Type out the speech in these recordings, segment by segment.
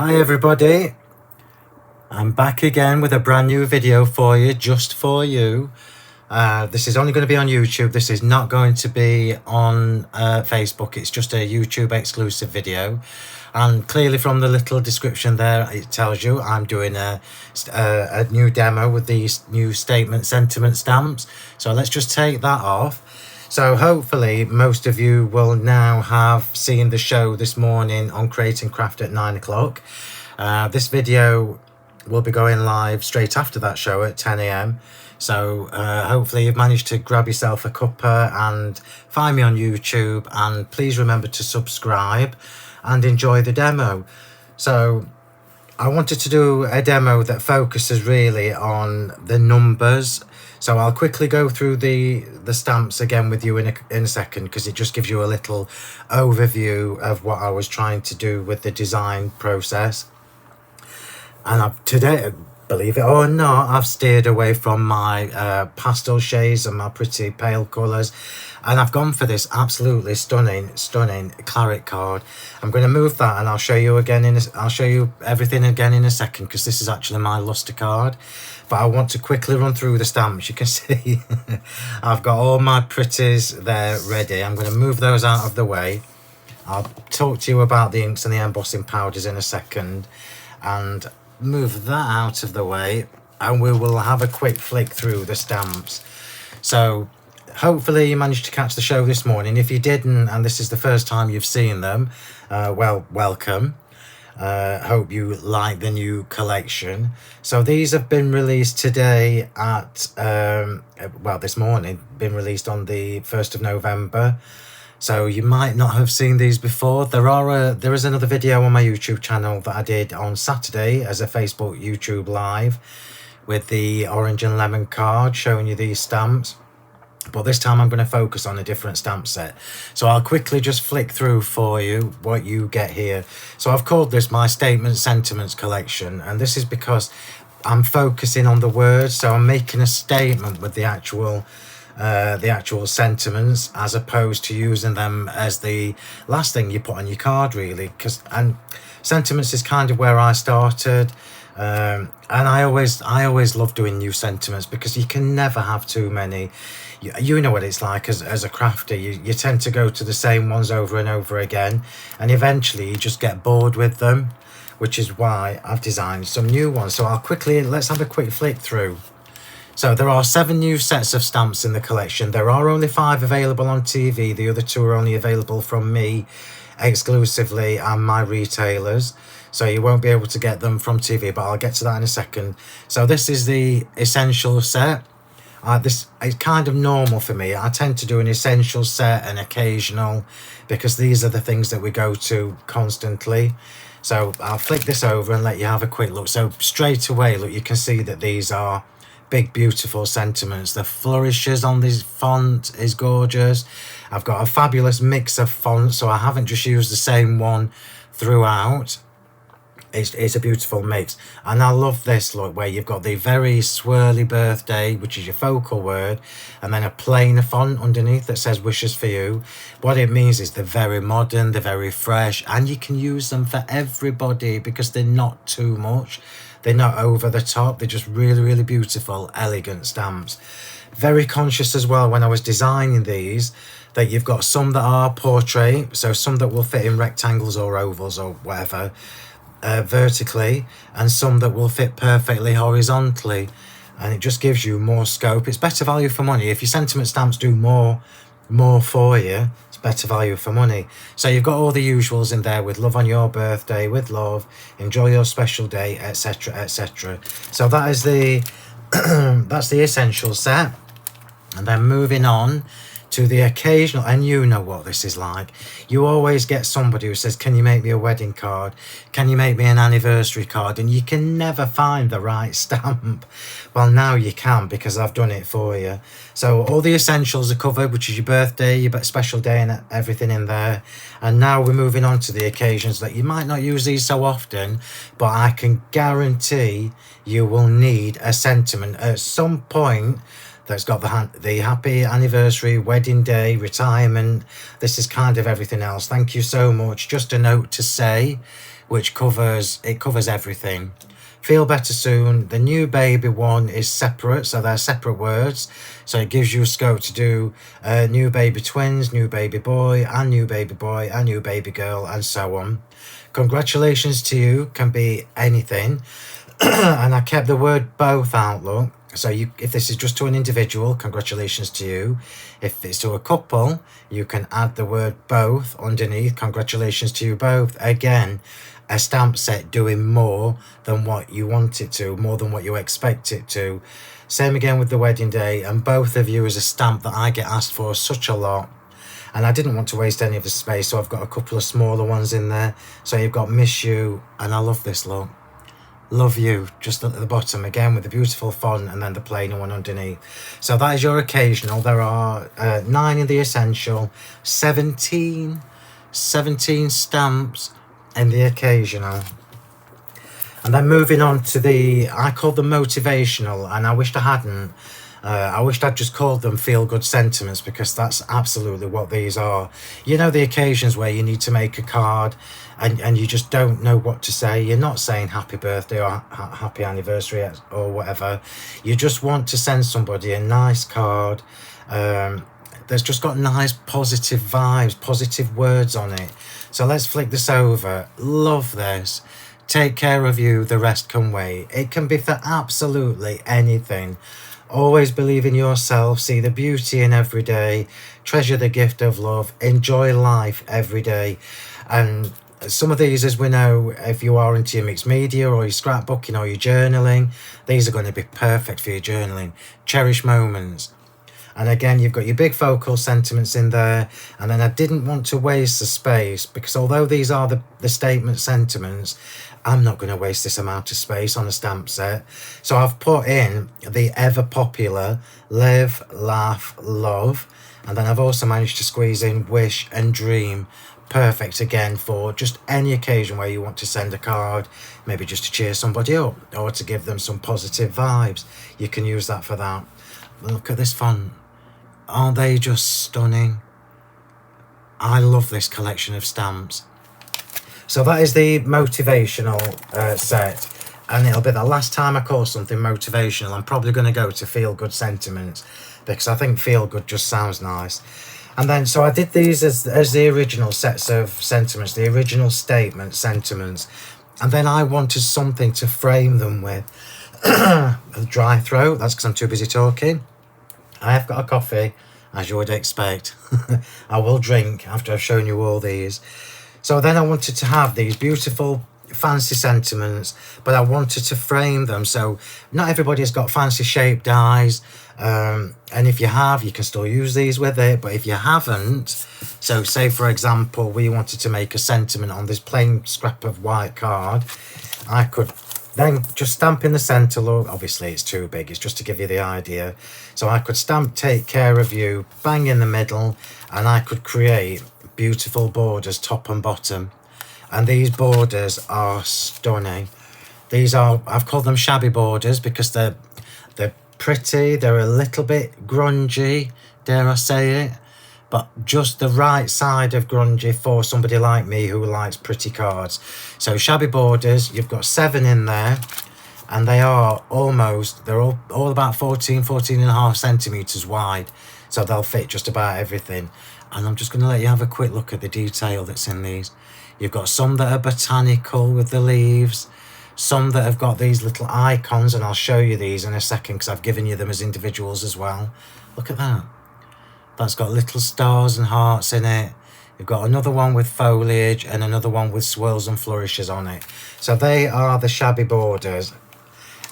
Hi everybody, I'm back again with a brand new video for you, just for you. This is only going to be on YouTube. This is not going to be on Facebook. It's just a YouTube exclusive video. And clearly from the little description there, it tells you I'm doing a new demo with these new sentiment stamps. So let's just take that off. So hopefully most of you will now have seen the show this morning on Create and Craft at 9 o'clock. This video will be going live straight after that show at 10 AM. So hopefully you've managed to grab yourself a cuppa and find me on YouTube, and please remember to subscribe and enjoy the demo. So I wanted to do a demo that focuses really on the numbers. So I'll quickly go through the stamps again with you in a second, because it just gives you a little overview of what I was trying to do with the design process. And today, believe it or not, I've steered away from my pastel shades and my pretty pale colours, and I've gone for this absolutely stunning claret card. I'm going to move that and I'll show you again I'll show you everything again in a second, because this is actually my luster card. But I want to quickly run through the stamps. You can see I've got all my pretties there ready. I'm going to move those out of the way. I'll talk to you about the inks and the embossing powders in a second, and move that out of the way, and we will have a quick flick through the stamps. So hopefully you managed to catch the show this morning. If you didn't, and this is the first time you've seen them, well, welcome. Hope you like the new collection. So these have been released today at well, this morning, been released on the 1st of November. So you might not have seen these before. There is another video on my YouTube channel that I did on Saturday as a Facebook YouTube live with the orange and lemon card showing you these stamps. But this time I'm going to focus on a different stamp set. So I'll quickly just flick through for you what you get here. So I've called this my Statement Sentiments collection, and this is because I'm focusing on the words. So I'm making a statement with the actual sentiments, as opposed to using them as the last thing you put on your card, really. And sentiments is kind of where I started. And I always love doing new sentiments, because you can never have too many. You know what it's like as a crafter. You tend to go to the same ones over and over again, and eventually you just get bored with them, which is why I've designed some new ones. So let's have a quick flick through. So there are 7 new sets of stamps in the collection. There are only 5 available on TV. The other 2 are only available from me exclusively and my retailers. So you won't be able to get them from TV, but I'll get to that in a second. So this is the essential set. This is kind of normal for me. I tend to do an essential set and occasional, because these are the things that we go to constantly. So I'll flick this over and let you have a quick look. So straight away, look, you can see that these are big, beautiful sentiments. The flourishes on this font is gorgeous. I've got a fabulous mix of fonts, so I haven't just used the same one throughout. It's a beautiful mix. And I love this look, where you've got the very swirly birthday, which is your focal word, and then a plain font underneath that says wishes for you. What it means is they're very modern, they're very fresh, and you can use them for everybody, because they're not too much. They're not over the top. They're just really, really beautiful, elegant stamps. Very conscious as well when I was designing these, that you've got some that are portrait, so some that will fit in rectangles or ovals or whatever, vertically, and some that will fit perfectly horizontally, and it just gives you more scope. It's better value for money. If your sentiment stamps do more for you, it's better value for money. So you've got all the usuals in there, with love on your birthday, with love, enjoy your special day, etc, etc. So that is the that's the essential set. And then moving on to the occasional, and you know what this is like. You always get somebody who says, can you make me a wedding card? Can you make me an anniversary card? And you can never find the right stamp. Well, now you can, because I've done it for you. So all the essentials are covered, which is your birthday, your special day, and everything in there. And now we're moving on to the occasions that you might not use these so often, but I can guarantee you will need a sentiment at some point that's got the happy anniversary, wedding day, retirement. This is kind of everything else. Thank you so much. Just a note to say, which covers everything. Feel better soon. The new baby one is separate, so they're separate words. So it gives you scope to do new baby twins, new baby boy, and new baby boy, and new baby girl, and so on. Congratulations to you can be anything. And I kept the word both out, look. So if this is just to an individual, congratulations to you. If it's to a couple, you can add the word both underneath. Congratulations to you both. Again, a stamp set doing more than what you want it to, more than what you expect it to. Same again with the wedding day, and both of you is a stamp that I get asked for such a lot. And I didn't want to waste any of the space, so I've got a couple of smaller ones in there. So you've got Miss You, and I love this look. Love You, just at the bottom again with the beautiful font, and then the plain one underneath. So that is your occasional. There are 9 in the essential, 17 stamps in the occasional. And then moving on to I called them motivational, and I wished I hadn't. I wished I'd just called them feel-good sentiments, because that's absolutely what these are. You know, the occasions where you need to make a card and you just don't know what to say. You're not saying happy birthday or happy anniversary or whatever. You just want to send somebody a nice card that's just got nice positive vibes, positive words on it. So let's flick this over. Love this. Take care of you, the rest can wait. It can be for absolutely anything. Always believe in yourself, see the beauty in every day, treasure the gift of love, enjoy life every day. And some of these, as we know, if you are into your mixed media or your scrapbooking or your journaling, these are going to be perfect for your journaling. Cherish moments. And again, you've got your big focal sentiments in there. And then I didn't want to waste the space, because although these are the statement sentiments, I'm not going to waste this amount of space on a stamp set. So I've put in the ever popular live, laugh, love. And then I've also managed to squeeze in wish and dream. Perfect again for just any occasion where you want to send a card, maybe just to cheer somebody up or to give them some positive vibes. You can use that for that. Look at this font. Aren't they just stunning? I love this collection of stamps. So that is the motivational set, and it'll be the last time I call something motivational. I'm probably going to go to feel good sentiments, because I think feel good just sounds nice. And then so I did these as the original sets of sentiments, the original statement sentiments, and then I wanted something to frame them with. A dry throat, that's because I'm too busy talking. I have got a coffee, as you would expect. I will drink after I've shown you all these. So then I wanted to have these beautiful fancy sentiments, but I wanted to frame them. So not everybody has got fancy shaped dies. And if you have, you can still use these with it. But if you haven't, so say for example, we wanted to make a sentiment on this plain scrap of white card, I could then just stamp in the center. Look, obviously it's too big, it's just to give you the idea. So I could stamp take care of you, bang in the middle, and I could create beautiful borders top and bottom. And these borders are stunning. These are, I've called them shabby borders, because they're pretty, they're a little bit grungy, dare I say it, but just the right side of grungy for somebody like me who likes pretty cards. So shabby borders, you've got 7 in there, and they are almost, they're all about 14 and a half centimeters wide, so they'll fit just about everything. And I'm just going to let you have a quick look at the detail that's in these. You've got some that are botanical with the leaves, some that have got these little icons, and I'll show you these in a second because I've given you them as individuals as well. Look at that. That's got little stars and hearts in it. You've got another one with foliage and another one with swirls and flourishes on it. So they are the shabby borders.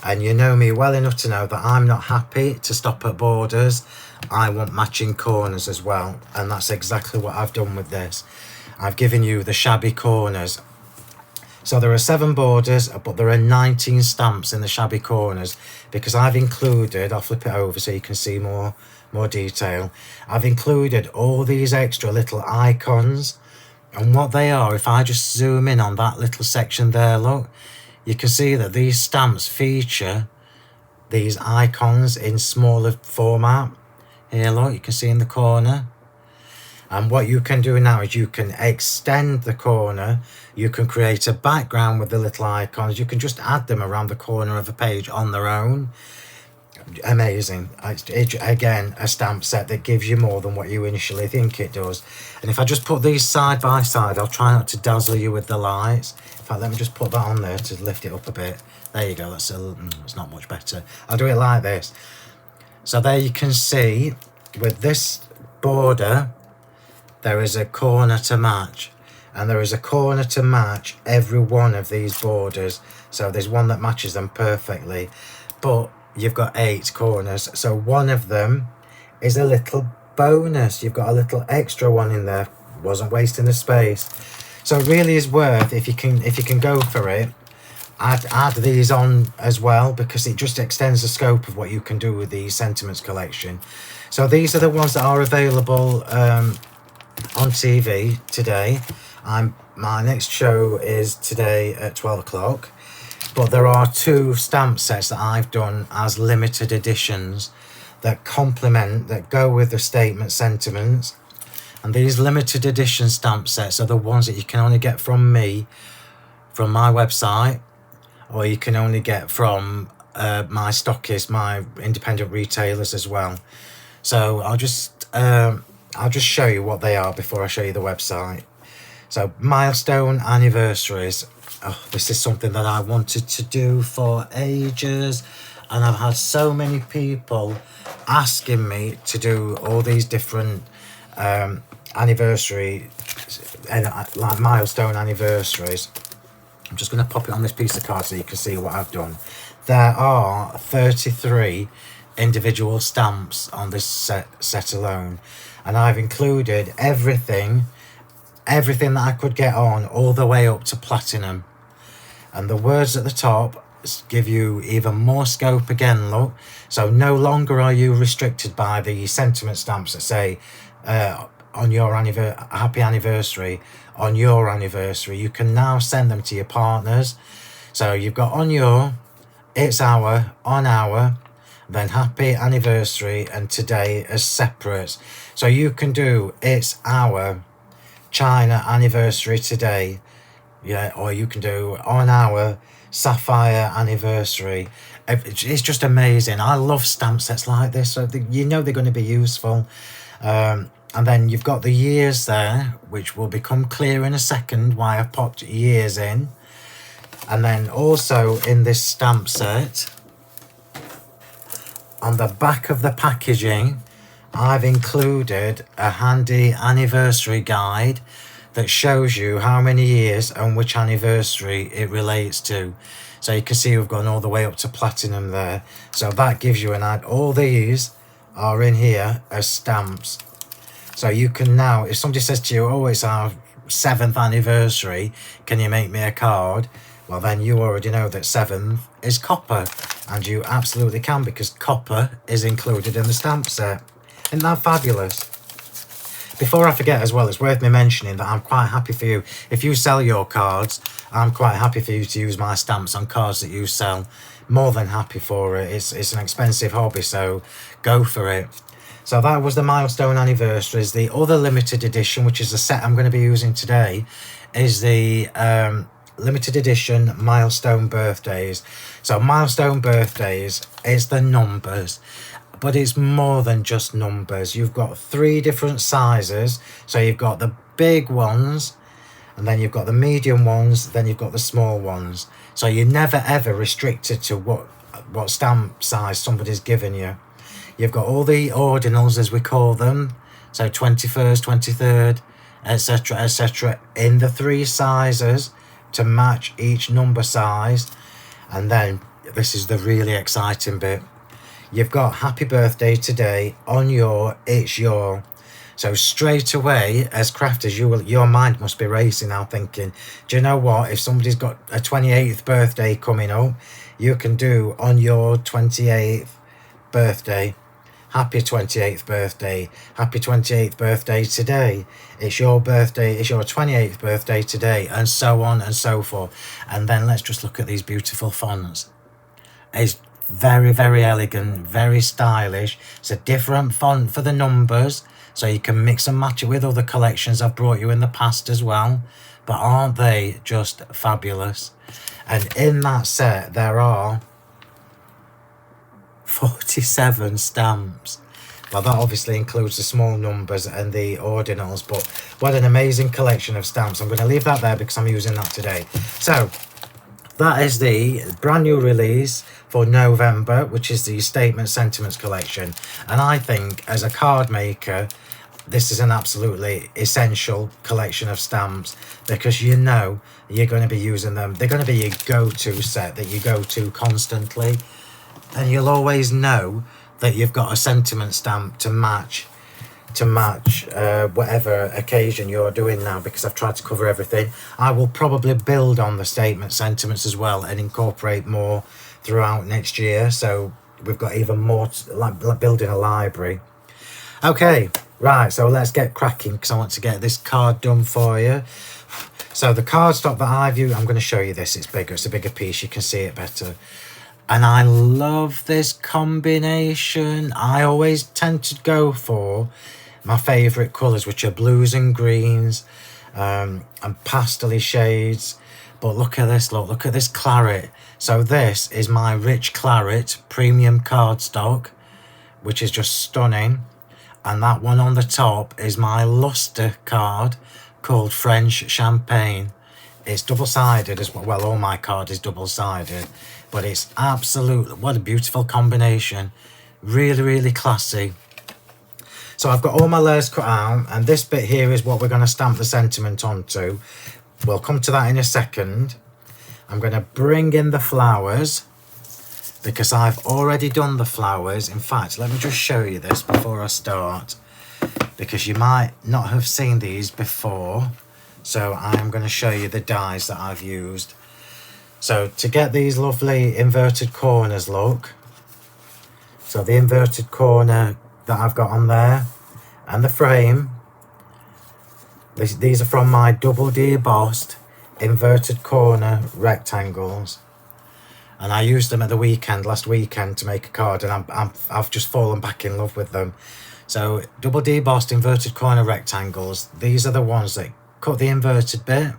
And you know me well enough to know that I'm not happy to stop at borders. I want matching corners as well. And that's exactly what I've done with this. I've given you the shabby corners. So there are 7 borders, but there are 19 stamps in the shabby corners, because I've included, I'll flip it over so you can see more detail. I've included all these extra little icons, and what they are, if I just zoom in on that little section there, look, you can see that these stamps feature these icons in smaller format. Here, look, you can see in the corner. And what you can do now is you can extend the corner. You can create a background with the little icons. You can just add them around the corner of a page on their own. Amazing. Again, a stamp set that gives you more than what you initially think it does. And if I just put these side by side, I'll try not to dazzle you with the lights. In fact, let me just put that on there to lift it up a bit. There you go. That's it's not much better. I'll do it like this. So there you can see with this border, there is a corner to match, and there is a corner to match every one of these borders. So there's one that matches them perfectly, but you've got 8 corners. So one of them is a little bonus. You've got a little extra one in there. Wasn't wasting the space. So it really is worth, if you can go for it, add these on as well, because it just extends the scope of what you can do with the Sentiments collection. So these are the ones that are available on TV today. My next show is today at 12 o'clock, but there are 2 stamp sets that I've done as limited editions that go with the statement sentiments. And these limited edition stamp sets are the ones that you can only get from me, from my website, or you can only get from my stockists, my independent retailers as well. So I'll just show you what they are before I show you the website. So milestone anniversaries. Oh, this is something that I wanted to do for ages, and I've had so many people asking me to do all these different anniversary and like milestone anniversaries. I'm just going to pop it on this piece of card so you can see what I've done. There are 33 individual stamps on this set alone, and I've included everything that I could get on, all the way up to platinum. And the words at the top give you even more scope again, look. So no longer are you restricted by the sentiment stamps that say on your happy anniversary, on your anniversary. You can now send them to your partners. So you've got on your, it's our, on our, then happy anniversary, and today as separate. So you can do it's our China anniversary today, yeah, or you can do on our sapphire anniversary. It's just amazing. I love stamp sets like this, so you know they're going to be useful. And then you've got the years there, which will become clear in a second why I've popped years in. And then also in this stamp set, on the back of the packaging, I've included a handy anniversary guide that shows you how many years and which anniversary it relates to. So you can see we've gone all the way up to platinum there. So that gives you an idea. All these are in here as stamps. So you can now, if somebody says to you, oh, it's our 7th anniversary, can you make me a card? Well, then you already know that 7th is copper. And you absolutely can, because copper is included in the stamp set. Isn't that fabulous? Before I forget as well, it's worth me mentioning that I'm quite happy for you. If you sell your cards, I'm quite happy for you to use my stamps on cards that you sell. More than happy for it. It's an expensive hobby, so go for it. So that was the milestone anniversaries. The other limited edition, which is the set I'm going to be using today, is the limited edition milestone birthdays. So milestone birthdays is the numbers, but it's more than just numbers. You've got 3 different sizes. So you've got the big ones, and then you've got the medium ones, then you've got the small ones. So you're never ever restricted to what stamp size somebody's given you. You've got all the ordinals, as we call them, so 21st, 23rd, etc, etc, in the 3 sizes to match each number size. And then this is the really exciting bit. You've got happy birthday today, on your, it's your. So straight away, as crafters, your mind must be racing now, thinking, do you know what, if somebody's got a 28th birthday coming up, you can do on your 28th birthday, happy 28th birthday, happy 28th birthday today, it's your birthday, it's your 28th birthday today, and so on and so forth. And then let's just look at these beautiful fonts. It's Very, very elegant, very stylish. It's a different font for the numbers, so you can mix and match it with other collections I've brought you in the past as well. But aren't they just fabulous? And in that set, there are 47 stamps. Well, that obviously includes the small numbers and the ordinals, but what an amazing collection of stamps. I'm going to leave that there because I'm using that today. So that is the brand new release for November, which is the Statement Sentiments collection. And I think as a card maker, this is an absolutely essential collection of stamps, because you know you're going to be using them. They're going to be your go-to set that you go to constantly. And you'll always know that you've got a sentiment stamp to match whatever occasion you're doing now, because I've tried to cover everything. I will probably build on the statement sentiments as well and incorporate more throughout next year, so we've got even more like building a library. Okay, right, so let's get cracking because I want to get this card done for you. So the cardstock that I've used, I'm going to show you this. It's bigger, it's a bigger piece, you can see it better. And I love this combination. I always tend to go for my favourite colours, which are blues and greens and pastel shades. But look at this, look at this claret. So this is my rich claret premium cardstock, which is just stunning. And that one on the top is my luster card called French Champagne. It's double-sided as well. Well, all my card is double-sided, but it's absolute, what a beautiful combination. Really, really classy. So I've got all my layers cut out, and this bit here is what we're going to stamp the sentiment onto. We'll come to that in a second. I'm going to bring in the flowers because I've already done the flowers. In fact, let me just show you this before I start, because you might not have seen these before. So I'm going to show you the dies that I've used. So to get these lovely inverted corners, look. So the inverted corner that I've got on there and the frame. These are from my double de-embossed inverted corner rectangles. And I used them at the weekend, last weekend, to make a card, and I've just fallen back in love with them. So double de-embossed inverted corner rectangles. These are the ones that cut the inverted bit,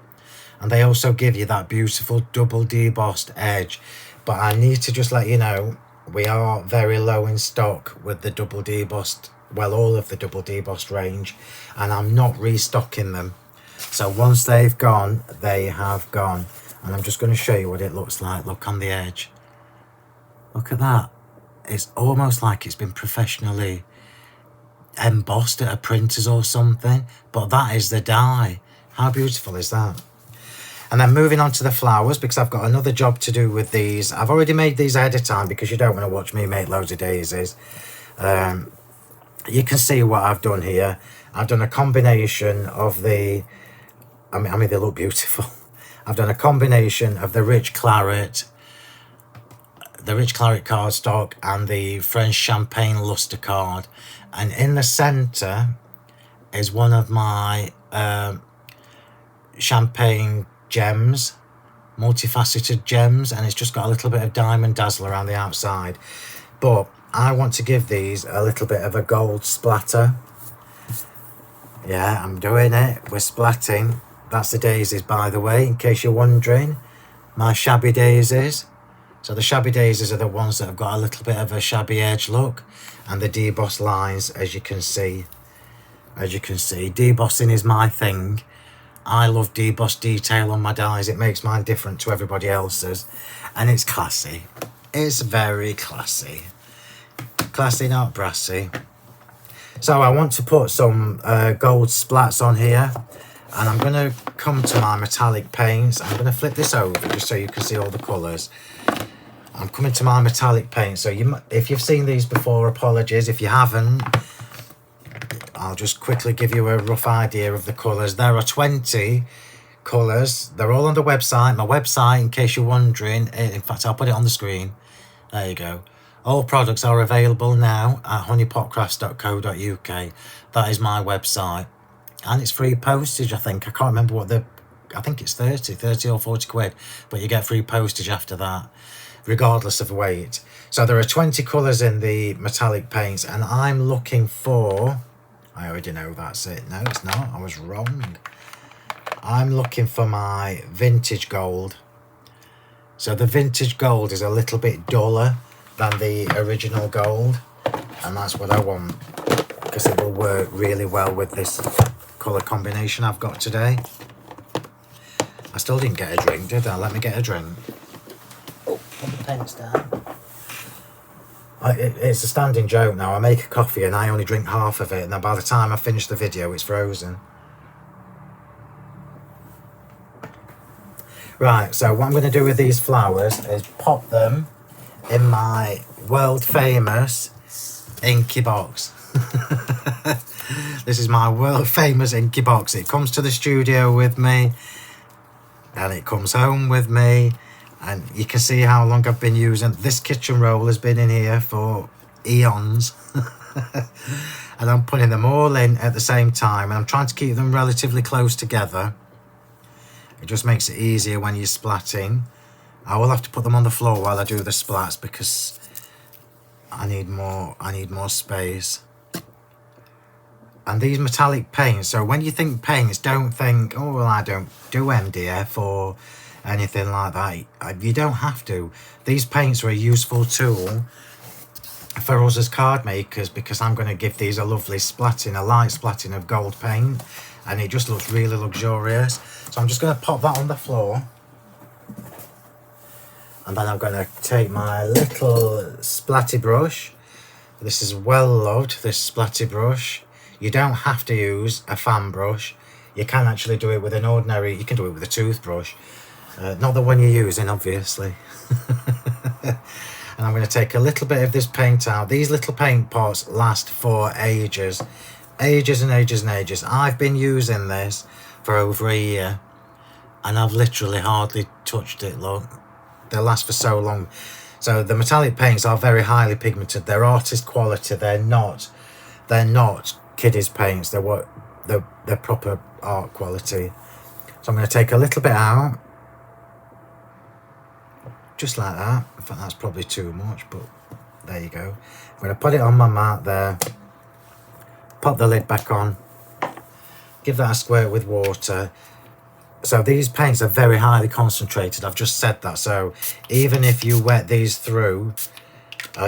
and they also give you that beautiful double de-embossed edge. But I need to just let you know, we are very low in stock with the double de-embossed, well, all of the double de-embossed range, and I'm not restocking them. So once they've gone, they have gone. And I'm just going to show you what it looks like. Look on the edge. Look at that. It's almost like it's been professionally embossed at a printer's or something, but that is the die. How beautiful is that? And then moving on to the flowers, because I've got another job to do with these. I've already made these ahead of time because you don't want to watch me make loads of daisies. You can see what I've done here. I've done a combination of the, I mean they look beautiful. I've done a combination of the rich claret cardstock and the French Champagne luster card. And in the centre is one of my champagne gems, multifaceted gems, and it's just got a little bit of diamond dazzle around the outside. But I want to give these a little bit of a gold splatter. Yeah, I'm doing it. We're splatting. That's the daisies, by the way, in case you're wondering. My shabby daisies. So the shabby daisies are the ones that have got a little bit of a shabby edge look, and the debossed lines, as you can see. As you can see, debossing is my thing. I love debossed detail on my dies. It makes mine different to everybody else's, and it's classy. It's very classy. Classy, not brassy. So I want to put some gold splats on here, and I'm going to come to my metallic paints. I'm going to flip this over just so you can see all the colours. I'm coming to my metallic paint. So if you've seen these before, apologies. If you haven't, I'll just quickly give you a rough idea of the colours. There are 20 colours. They're all on the website. My website, in case you're wondering. In fact, I'll put it on the screen. There you go. All products are available now at honeypotcrafts.co.uk. That is my website. And it's free postage, I think. I can't remember what I think it's 30 or 40 quid. But you get free postage after that. regardless of weight. So there are 20 colours in the metallic paints, and I'm looking for, I already know that's it. No, it's not. I was wrong. I'm looking for my vintage gold. So the vintage gold is a little bit duller than the original gold, and that's what I want, because it will work really well with this colour combination I've got today. I still didn't get a drink, did I? Let me get a drink. Oh, put the pens down. It's a standing joke now. I make a coffee and I only drink half of it, and then by the time I finish the video it's frozen. Right, so what I'm going to do with these flowers is pop them in my world famous inky box. This is my world famous inky box. It comes to the studio with me and it comes home with me, and you can see how long I've been using this kitchen roll. Has been in here for eons. And I'm putting them all in at the same time, and I'm trying to keep them relatively close together. It just makes it easier when you're splatting. I will have to put them on the floor while I do the splats because I need more space. And these metallic paints, so when you think paints, don't think, oh well, I don't do MDF or anything like that. You don't have to. These paints are a useful tool for us as card makers, because I'm going to give these a lovely splatting, a light splatting of gold paint, and it just looks really luxurious. So I'm just going to pop that on the floor, and then I'm going to take my little splatty brush. This is well loved, this splatty brush. You don't have to use a fan brush. You can actually do it with an ordinary, you can do it with a toothbrush. Not the one you're using, obviously. And I'm going to take a little bit of this paint out. These little paint pots last for ages. Ages and ages and ages. I've been using this for over a year, and I've literally hardly touched it. Look, they last for so long. So the metallic paints are very highly pigmented. They're artist quality. They're not kiddies paints. They're proper art quality. So I'm going to take a little bit out, just like that. In fact, that's probably too much, but there you go. I'm going to put it on my mat there, pop the lid back on, give that a squirt with water. So these paints are very highly concentrated. I've just said that. So even if you wet these through,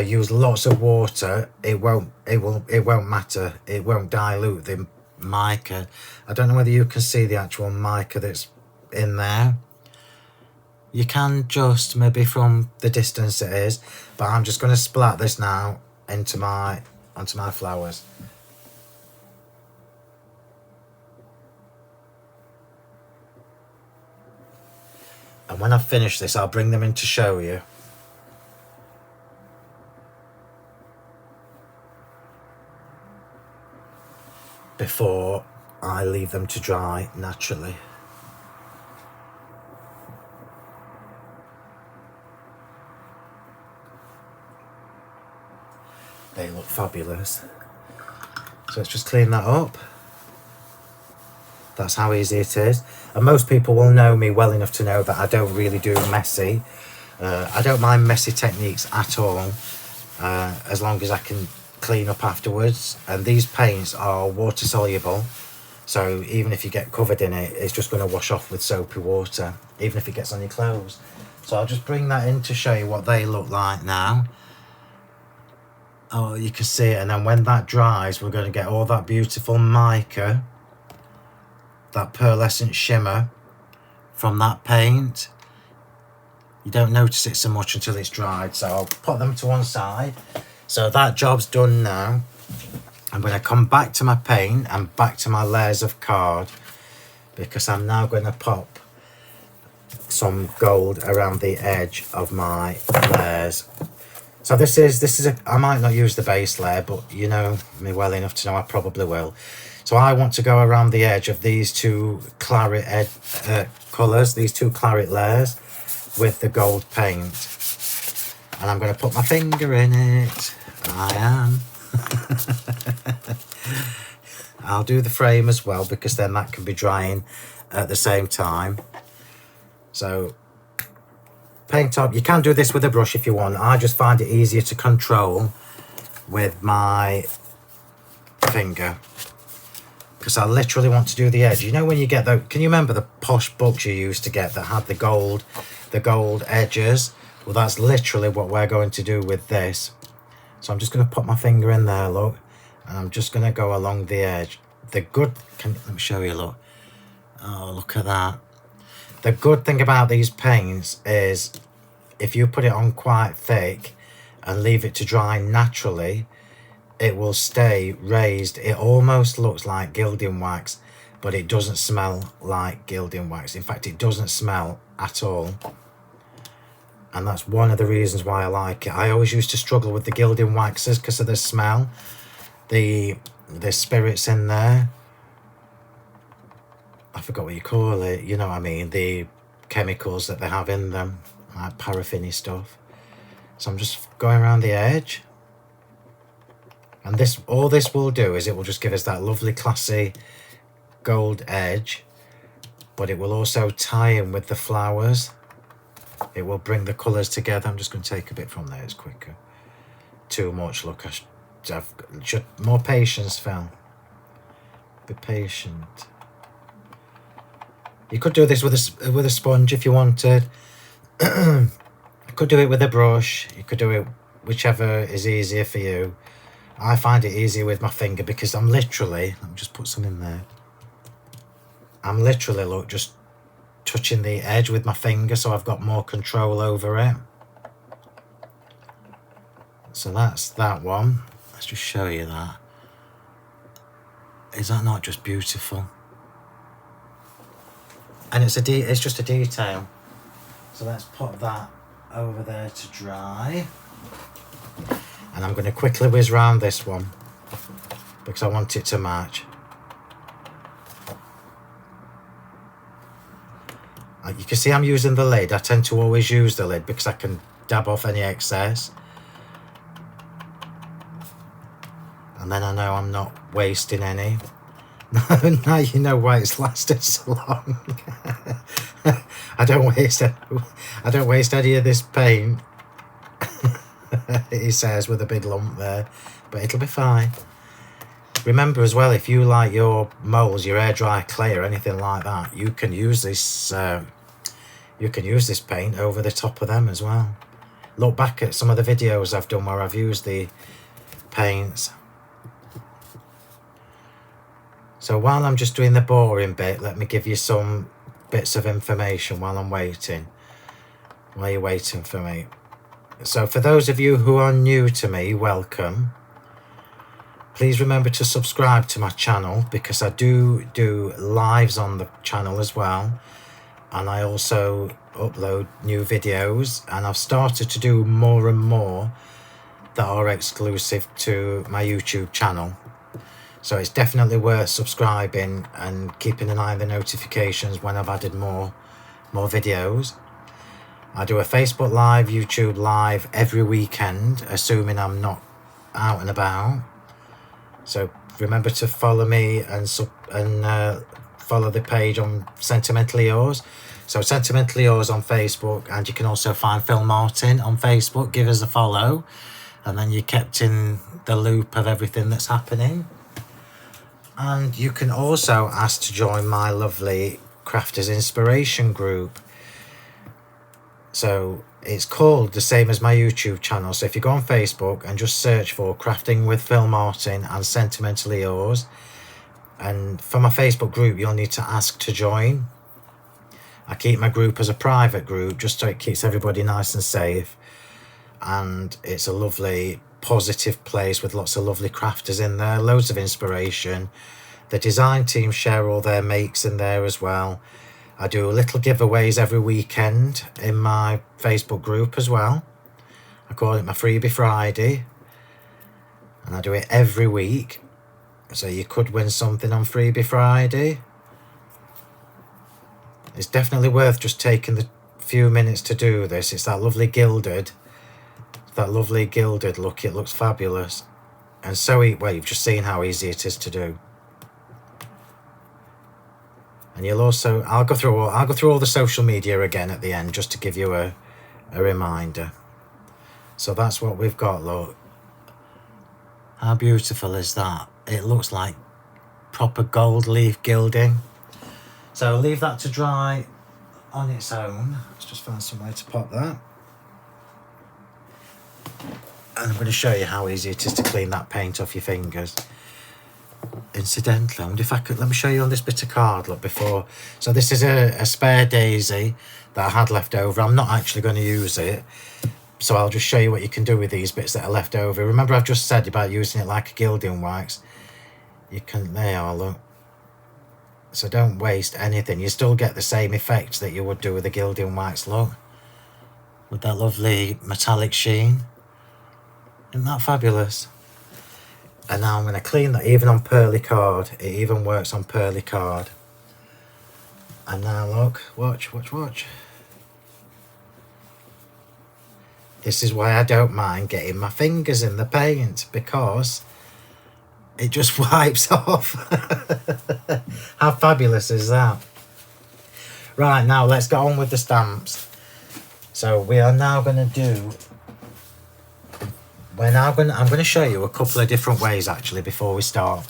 use lots of water, it won't matter. It won't dilute the mica. I don't know whether you can see the actual mica that's in there. You can just maybe from the distance it is, but I'm just going to splat this now onto my flowers. And when I've finished this, I'll bring them in to show you. Before I leave them to dry naturally. They look fabulous. So let's just clean that up. That's how easy it is. And most people will know me well enough to know that I don't really do messy. I don't mind messy techniques at all, as long as I can clean up afterwards. And these paints are water soluble, so even if you get covered in it, it's just going to wash off with soapy water, even if it gets on your clothes. So I'll just bring that in to show you what they look like now. Oh, you can see it. And then when that dries, we're going to get all that beautiful mica, that pearlescent shimmer from that paint. You don't notice it so much until it's dried. So I'll put them to one side. So that job's done now. I'm going to come back to my paint and back to my layers of card, because I'm now going to pop some gold around the edge of my layers. So this is I might not use the base layer, but you know me well enough to know I probably will. So I want to go around the edge of these two claret colours, these two claret layers with the gold paint. And I'm going to put my finger in it. I am. I'll do the frame as well, because then that can be drying at the same time. So paint top. You can do this with a brush if you want. I just find it easier to control with my finger, because I literally want to do the edge. You know when you get the, can you remember the posh books you used to get that had the gold edges? Well, that's literally what we're going to do with this. So I'm just going to put my finger in there, look, and I'm just going to go along the edge. Let me show you, look. Oh, look at that. The good thing about these paints is if you put it on quite thick and leave it to dry naturally, it will stay raised. It almost looks like gilding wax, but it doesn't smell like gilding wax. In fact, it doesn't smell at all. And that's one of the reasons why I like it. I always used to struggle with the gilding waxes because of the smell. The spirits in there. I forgot what you call it. You know what I mean? The chemicals that they have in them. Like paraffin-y stuff. So I'm just going around the edge. And all this will do is it will just give us that lovely classy gold edge. But it will also tie in with the flowers. It will bring the colours together. I'm just going to take a bit from there, it's quicker. Too much, look. More patience, Phil. Be patient. You could do this with a sponge if you wanted. You could do it with a brush. You could do it whichever is easier for you. I find it easier with my finger because I'm literally, let me just put some in there. I'm literally, look, just touching the edge with my finger, so I've got more control over it. So that's that one. Let's just show you that. Is that not just beautiful? And it's just a detail. So let's put that over there to dry. And I'm going to quickly whiz round this one because I want it to match. You can see I'm using the lid. I tend to always use the lid because I can dab off any excess. And then I know I'm not wasting any. Now you know why it's lasted so long. I don't waste any of this paint. He says with a big lump there, but it'll be fine. Remember as well, if you like your moles, your air dry clay or anything like that, you can use this. You can use this paint over the top of them as well. Look back at some of the videos I've done where I've used the paints. So while I'm just doing the boring bit, let me give you some bits of information while I'm waiting. While you're waiting for me. So for those of you who are new to me, welcome. Please remember to subscribe to my channel because I do lives on the channel as well. And I also upload new videos. And I've started to do more and more that are exclusive to my YouTube channel. So it's definitely worth subscribing and keeping an eye on the notifications when I've added more videos. I do a Facebook Live, YouTube Live every weekend, assuming I'm not out and about. So remember to follow me and follow the page on Sentimentally Yours. So Sentimentally Yours on Facebook, and you can also find Phill Martin on Facebook. Give us a follow, and then you're kept in the loop of everything that's happening. And you can also ask to join my lovely Crafters Inspiration group. So it's called the same as my YouTube channel. So if you go on Facebook and just search for Crafting with Phill Martin and Sentimentally Yours, and for my Facebook group, you'll need to ask to join. I keep my group as a private group just so it keeps everybody nice and safe. And it's a lovely, positive place with lots of lovely crafters in there, loads of inspiration. The design team share all their makes in there as well. I do little giveaways every weekend in my Facebook group as well. I call it my Freebie Friday. And I do it every week. So you could win something on Freebie Friday. It's definitely worth just taking the few minutes to do this. It's that lovely gilded look. It looks fabulous. And so, well, you've just seen how easy it is to do. And you'll also, I'll go through all the social media again at the end just to give you a a reminder. So that's what we've got, look. How beautiful is that? It looks like proper gold leaf gilding. So leave that to dry on its own. Let's just find some way to pop that. And I'm going to show you how easy it is to clean that paint off your fingers. Incidentally, I wonder if I could, let me show you on this bit of card, look, before. So this is a spare daisy that I had left over. I'm not actually going to use it, so I'll just show you what you can do with these bits that are left over. Remember I've just said about using it like a gilding wax? You can, there you are, look. So don't waste anything. You still get the same effect that you would do with a gilding wax, look. With that lovely metallic sheen. Isn't that fabulous? And now I'm going to clean that even on pearly card. It even works on pearly card. And now look, watch. This is why I don't mind getting my fingers in the paint, because it just wipes off. How fabulous is that? Right, now let's get on with the stamps. So we are now going to do... I'm going to show you a couple of different ways actually before we start.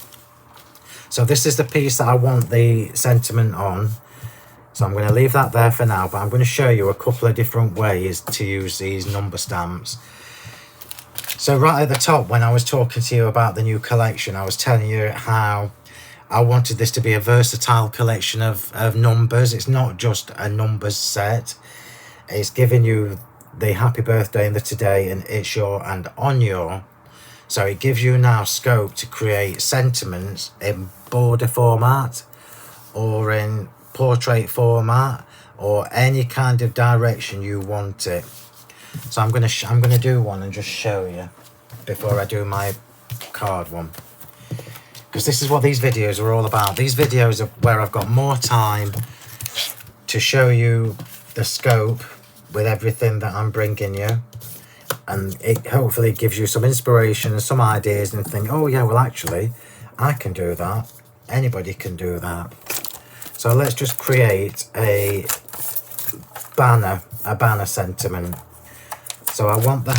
So this is the piece that I want the sentiment on. So I'm going to leave that there for now, but I'm going to show you a couple of different ways to use these number stamps. So right at the top, when I was talking to you about the new collection, I was telling you how I wanted this to be a versatile collection of numbers. It's not just a numbers set. It's giving you the happy birthday and the today and it's your and on your. So it gives you now scope to create sentiments in border format or in portrait format or any kind of direction you want it. So I'm gonna do one and just show you before I do my card one, because this is what these videos are all about. These videos are where I've got more time to show you the scope with everything that I'm bringing you, and it hopefully gives you some inspiration and some ideas and think, oh yeah, well actually I can do that, anybody can do that. So let's just create a banner sentiment. So I want the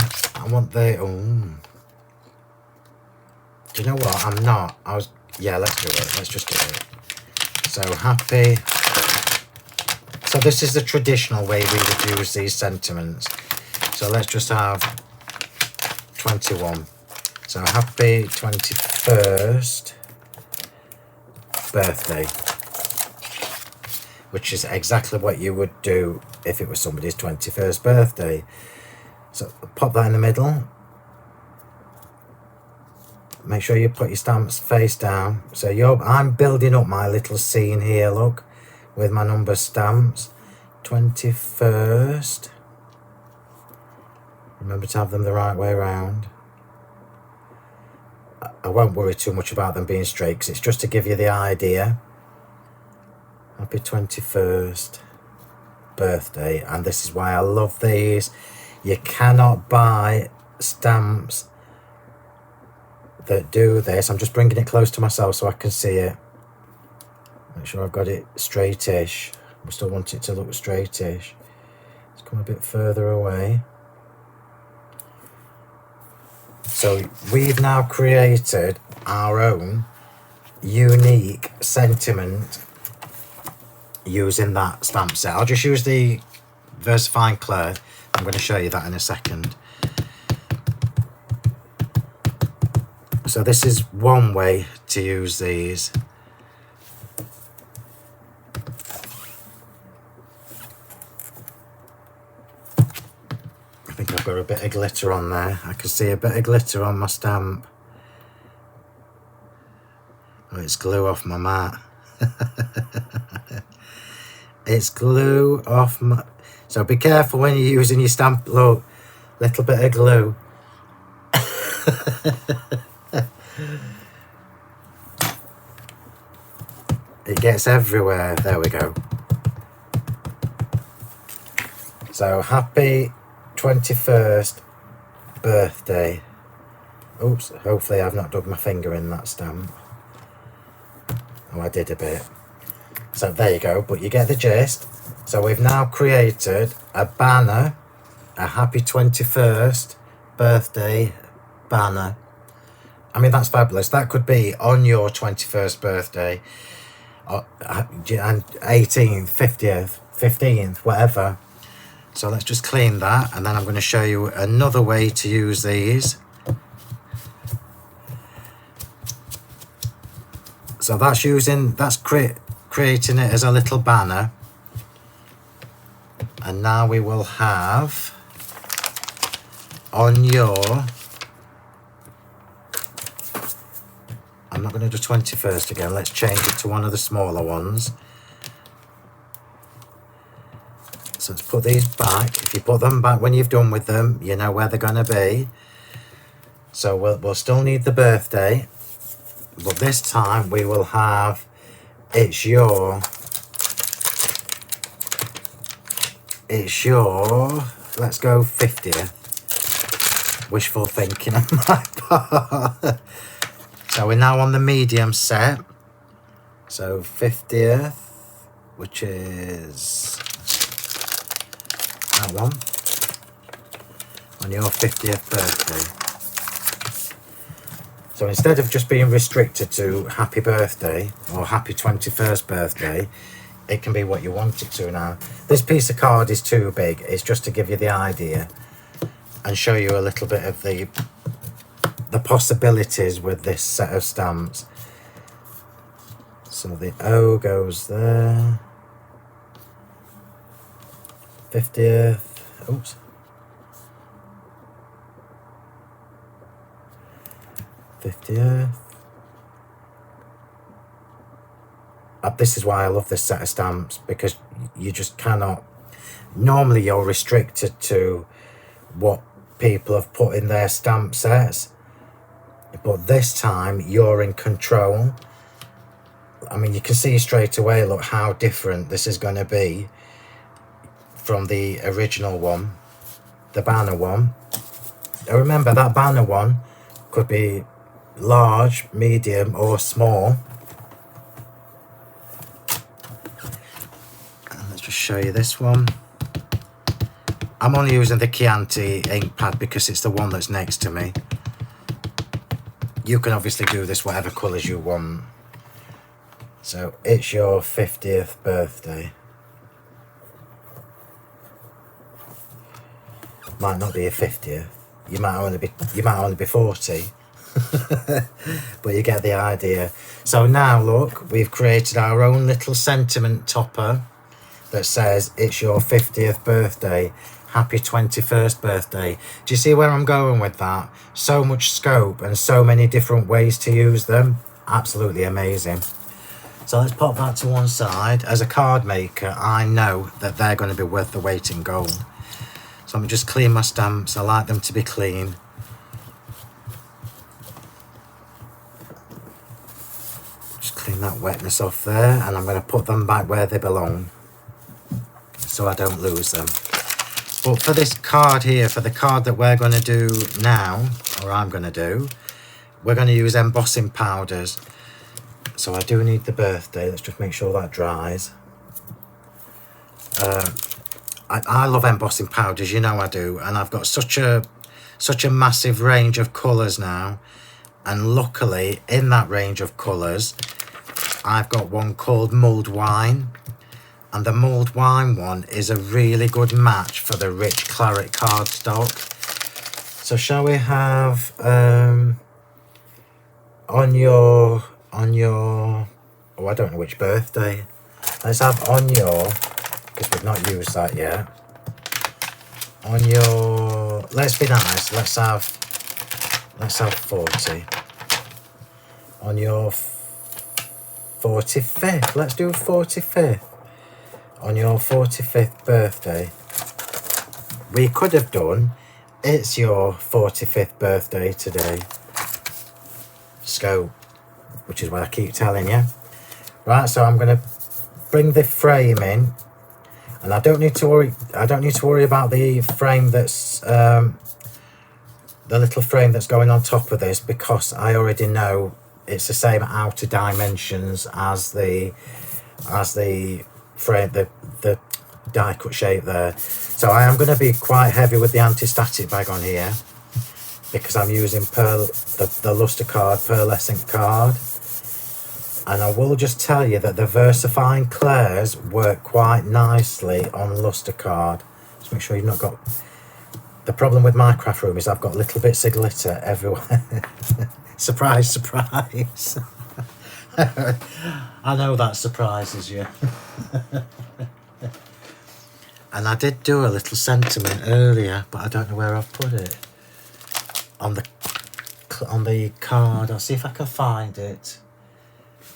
do you know what, yeah, let's do it, let's just do it. So happy. So this is the traditional way we would use these sentiments. So let's just have 21. So happy 21st birthday, which is exactly what you would do if it was somebody's 21st birthday. So pop that in the middle. Make sure you put your stamps face down. So I'm building up my little scene here, look, with my number stamps. 21st. Remember to have them the right way around. I won't worry too much about them being straight, because it's just to give you the idea. Happy 21st birthday. And this is why I love these. You cannot buy stamps that do this. I'm just bringing it close to myself so I can see it. Make sure I've got it straightish. We still want it to look straightish. Let's come a bit further away. So we've now created our own unique sentiment using that stamp set. I'll just use the VersaFine Claret. I'm going to show you that in a second. So this is one way to use these. I think I've got a bit of glitter on there. I can see a bit of glitter on my stamp. Oh, it's glue off my mat. It's glue off my... So be careful when you're using your stamp. Look, little bit of glue. It gets everywhere. There we go. So happy 21st birthday. Oops, hopefully I've not dug my finger in that stamp. Oh, I did a bit. So there you go, but you get the gist. So we've now created a banner a happy 21st birthday banner. I mean, that's fabulous. That could be on your 21st birthday, and 18th, 50th, 15th, whatever. So let's just clean that, and then I'm going to show you another way to use these. So that's creating it as a little banner. And now we will have on your, I'm not going to do 21st again, let's change it to one of the smaller ones. So let's put these back. If you put them back when you've done with them, you know where they're going to be. So we'll still need the birthday, but this time we will have it's your, let's go 50th. Wishful thinking on my part. So we're now on the medium set. So 50th, which is that one, on your 50th birthday. So instead of just being restricted to happy birthday or happy 21st birthday, it can be what you want it to now. This piece of card is too big. It's just to give you the idea and show you a little bit of the possibilities with this set of stamps. So the O goes there. 50th. Oops. 50th. This is why I love this set of stamps, because you just cannot, normally you're restricted to what people have put in their stamp sets, but this time you're in control. I mean, you can see straight away, look how different this is going to be from the original one, the banner one. Now remember, that banner one could be large, medium or small. Just show you this one. I'm only using the Chianti ink pad because it's the one that's next to me. You can obviously do this whatever colours you want. So it's your 50th birthday. Might not be a 50th. You might only be 40. But you get the idea. So now look, we've created our own little sentiment topper that says it's your 50th birthday, happy 21st birthday. Do you see where I'm going with that? So much scope and so many different ways to use them. Absolutely amazing. So let's pop that to one side. As a card maker, I know that they're going to be worth the weight in gold. So let me just clean my stamps. I like them to be clean. Just clean that wetness off there, and I'm going to put them back where they belong, so I don't lose them. But for this card here, for the card that we're going to do now, or I'm going to do, we're going to use embossing powders. So I do need the birthday. Let's just make sure that dries. I love embossing powders, you know I do, and I've got such a massive range of colours now, and luckily in that range of colours I've got one called mulled wine. And the mulled wine one is a really good match for the rich claret cardstock. So shall we have on your, oh, I don't know which birthday. Let's have on your, because we've not used that yet. On your, let's be nice. Let's have 40. On your 45th. Let's do 45th. On your 45th birthday. We could have done it's your 45th birthday today scope, which is what I keep telling you. Right, so I'm going to bring the frame in, and I don't need to worry about the frame that's the little frame that's going on top of this, because I already know it's the same outer dimensions as the frame, the die cut shape there. So I am going to be quite heavy with the anti-static bag on here, because I'm using the luster card, pearlescent card. And I will just tell you that the VersaFine Clairs work quite nicely on luster card. Just make sure you've not got... The problem with my craft room is I've got little bits of glitter everywhere. Surprise, surprise. I know that surprises you. And I did do a little sentiment earlier, but I don't know where I've put it. On the card. I'll see if I can find it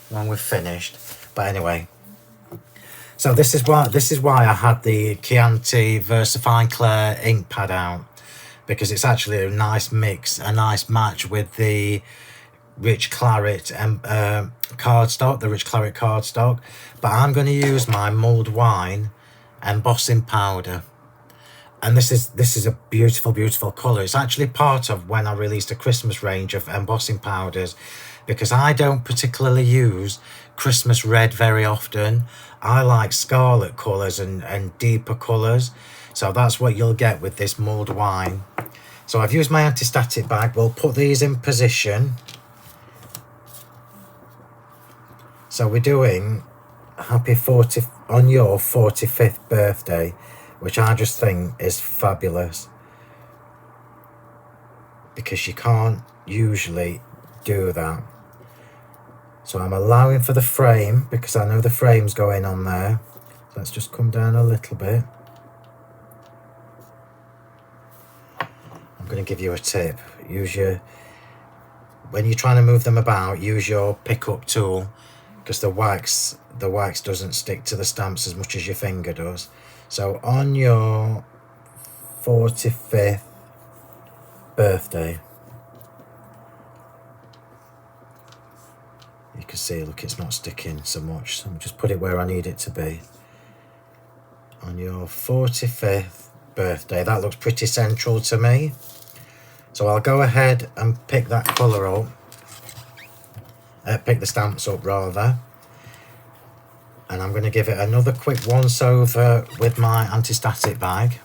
when we're finished. But anyway, so this is why I had the Chianti VersaFine Clair ink pad out, because it's actually a nice mix, a nice match with the rich claret and cardstock, the rich claret cardstock. But I'm going to use my mulled wine embossing powder. And this is a beautiful, beautiful colour. It's actually part of when I released a Christmas range of embossing powders, because I don't particularly use Christmas red very often. I like scarlet colours and deeper colours. So that's what you'll get with this mulled wine. So I've used my anti-static bag. We'll put these in position. So we're doing happy 40 on your 45th birthday, which I just think is fabulous, because you can't usually do that. So I'm allowing for the frame, because I know the frame's going on there. So let's just come down a little bit. I'm going to give you a tip. When you're trying to move them about, use your pickup tool, because the wax doesn't stick to the stamps as much as your finger does. So on your 45th birthday, you can see, look, it's not sticking so much. So I'll just put it where I need it to be. On your 45th birthday, that looks pretty central to me. So I'll go ahead and pick that colour up. Pick the stamps up rather. And I'm going to give it another quick once over with my anti-static bag.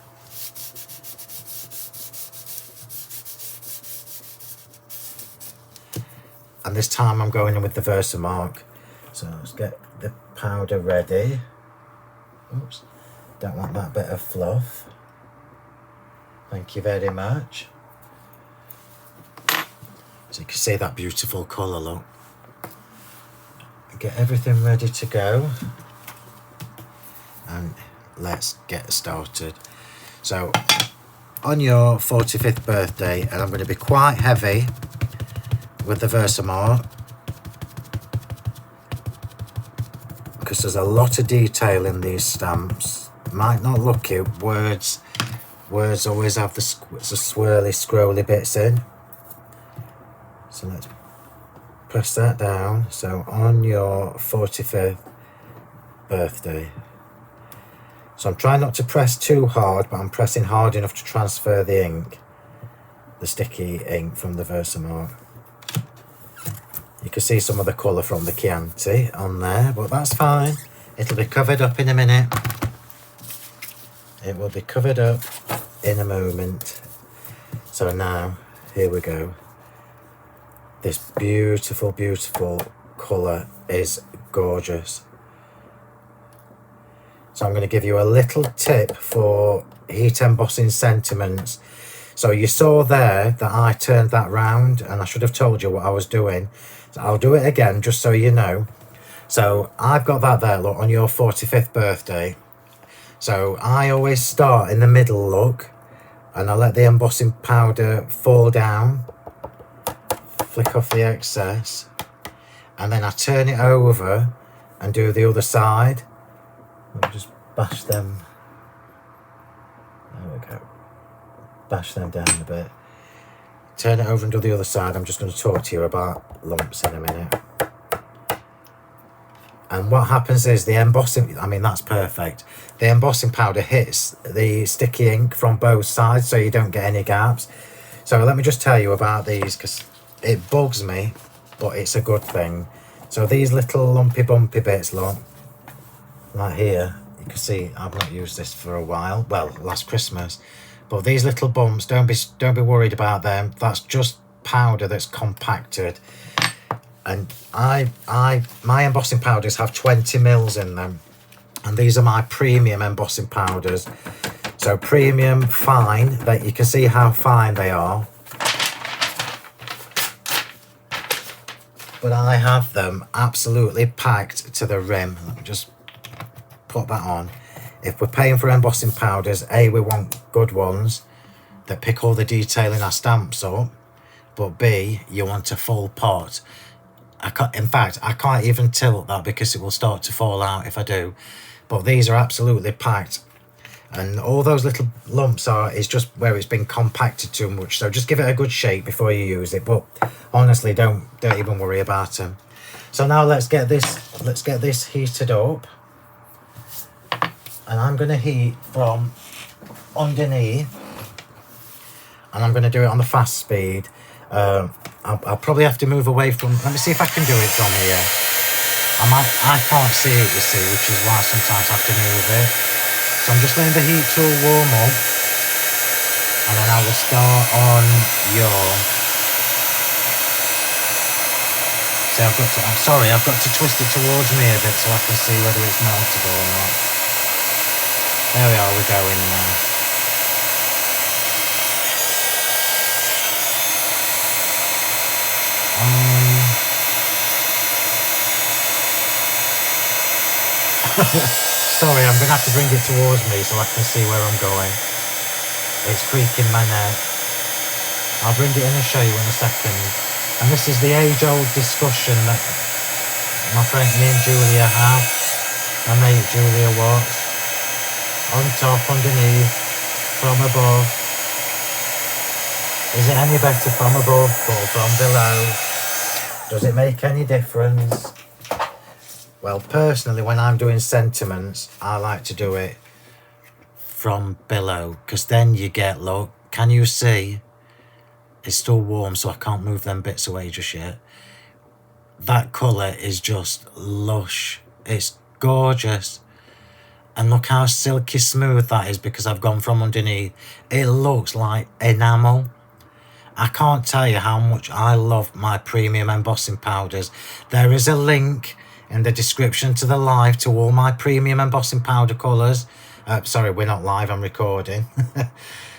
And this time I'm going in with the Versamark. So let's get the powder ready. Oops, don't want that bit of fluff. Thank you very much. So you can see that beautiful colour, look. Get everything ready to go, and let's get started. So on your 45th birthday, and I'm going to be quite heavy with the Versamark, because there's a lot of detail in these stamps. Might not look it, words always have the swirly scrolly bits in. So let's press that down. So on your 45th birthday. So I'm trying not to press too hard, but I'm pressing hard enough to transfer the ink, the sticky ink from the Versamark. You can see some of the colour from the Chianti on there, but that's fine. It'll be covered up in a minute. It will be covered up in a moment. So now, here we go. This beautiful, beautiful colour is gorgeous. So I'm going to give you a little tip for heat embossing sentiments. So you saw there that I turned that round, and I should have told you what I was doing. So I'll do it again just so you know. So I've got that there, look, on your 45th birthday. So I always start in the middle, look, and I let the embossing powder fall down. Flick off the excess, and then I turn it over and do the other side. Let me just bash them. There we go. Bash them down a bit. Turn it over and do the other side. I'm just going to talk to you about lumps in a minute. And what happens is the embossing, I mean, that's perfect. The embossing powder hits the sticky ink from both sides, so you don't get any gaps. So let me just tell you about these, because it bugs me, but it's a good thing. So these little lumpy bumpy bits, look, like here, You can see I've not used this for a while. Well, last Christmas. But these little bumps, don't be worried about them. That's just powder that's compacted. And my embossing powders have 20 mils in them. And these are my premium embossing powders. So premium fine, that you can see how fine they are. But I have them absolutely packed to the rim. Let me just put that on. If we're paying for embossing powders, A, we want good ones that pick all the detail in our stamps up. But B, you want a full pot. In fact, I can't even tilt that because it will start to fall out if I do. But these are absolutely packed. And all those little lumps is just where it's been compacted too much. So just give it a good shake before you use it. But honestly, don't even worry about them. So now let's get this heated up. And I'm going to heat from underneath. And I'm going to do it on the fast speed. I'll probably have to move away from... Let me see if I can do it from here. I can't see it, you see, which is why sometimes I have to move it. So I'm just letting the heat tool warm up. And then I will start on your... See, I've got to twist it towards me a bit so I can see whether it's melted or not. There we are, we're going now. Sorry, I'm going to have to bring it towards me so I can see where I'm going. It's creaking my neck. I'll bring it in and show you in a second. And this is the age-old discussion that me and Julia have. My mate Julia Watts. On top, underneath, from above. Is it any better from above or from below? Does it make any difference? Well, personally, when I'm doing sentiments, I like to do it from below, because then you get, look, can you see? It's still warm, so I can't move them bits away just yet. That colour is just lush. It's gorgeous. And look how silky smooth that is because I've gone from underneath. It looks like enamel. I can't tell you how much I love my premium embossing powders. There is a link in the description to the live to all my premium embossing powder colours. Sorry, we're not live, I'm recording.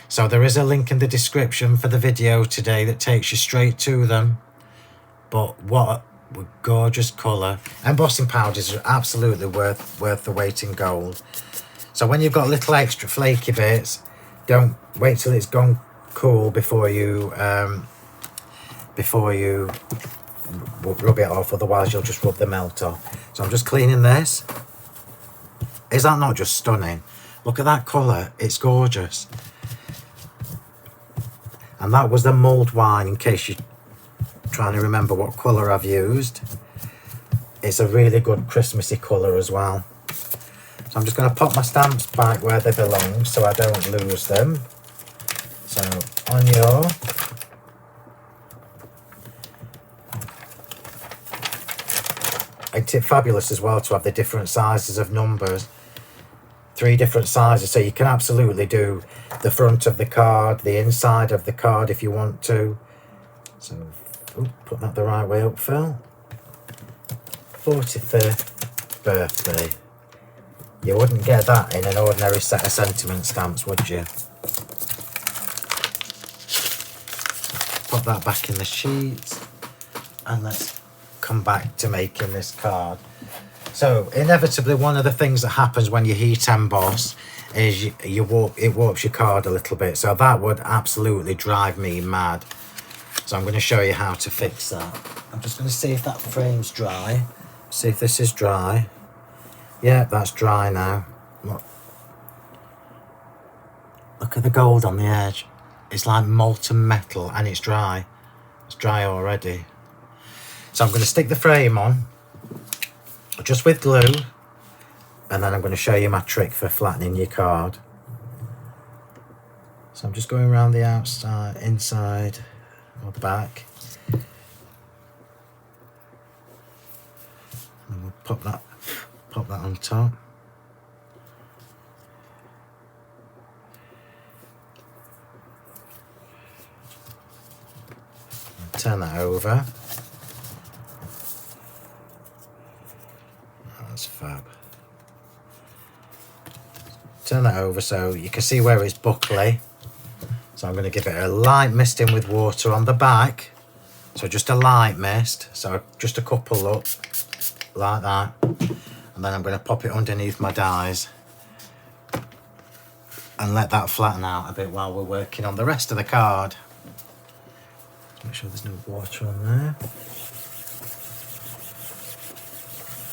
So there is a link in the description for the video today that takes you straight to them. But what a gorgeous colour. Embossing powders are absolutely worth the weight in gold. So when you've got little extra flaky bits, don't wait till it's gone cool before you rub it off, otherwise you'll just rub the melt off. So I'm just cleaning this. Is that not just stunning? Look at that colour, it's gorgeous. And that was the mulled wine, in case you're trying to remember what colour I've used. It's a really good Christmassy colour as well. So I'm just going to pop my stamps back where they belong so I don't lose them. So on your... It's fabulous as well to have the different sizes of numbers. 3 different sizes, so you can absolutely do the front of the card, the inside of the card if you want to. So, put that the right way up, Phil. 45th birthday. You wouldn't get that in an ordinary set of sentiment stamps, would you? Put that back in the sheet, and let's come back to making this card. So inevitably, one of the things that happens when you heat emboss is it warps your card a little bit. So that would absolutely drive me mad. So I'm going to show you how to fix that. I'm just going to see if that frame's dry. See if this is dry. Yeah, that's dry now. Look at the gold on the edge. It's like molten metal and it's dry. It's dry already. So I'm going to stick the frame on just with glue, and then I'm going to show you my trick for flattening your card. So I'm just going around the outside, inside or the back, and we'll pop that on top. turn that over. That's fab. Turn that over so you can see where it's buckly. So I'm going to give it a light misting with water on the back. So just a light mist, so just a couple, look, like that. And then I'm going to pop it underneath my dies and let that flatten out a bit while we're working on the rest of the card. Make sure there's no water on there.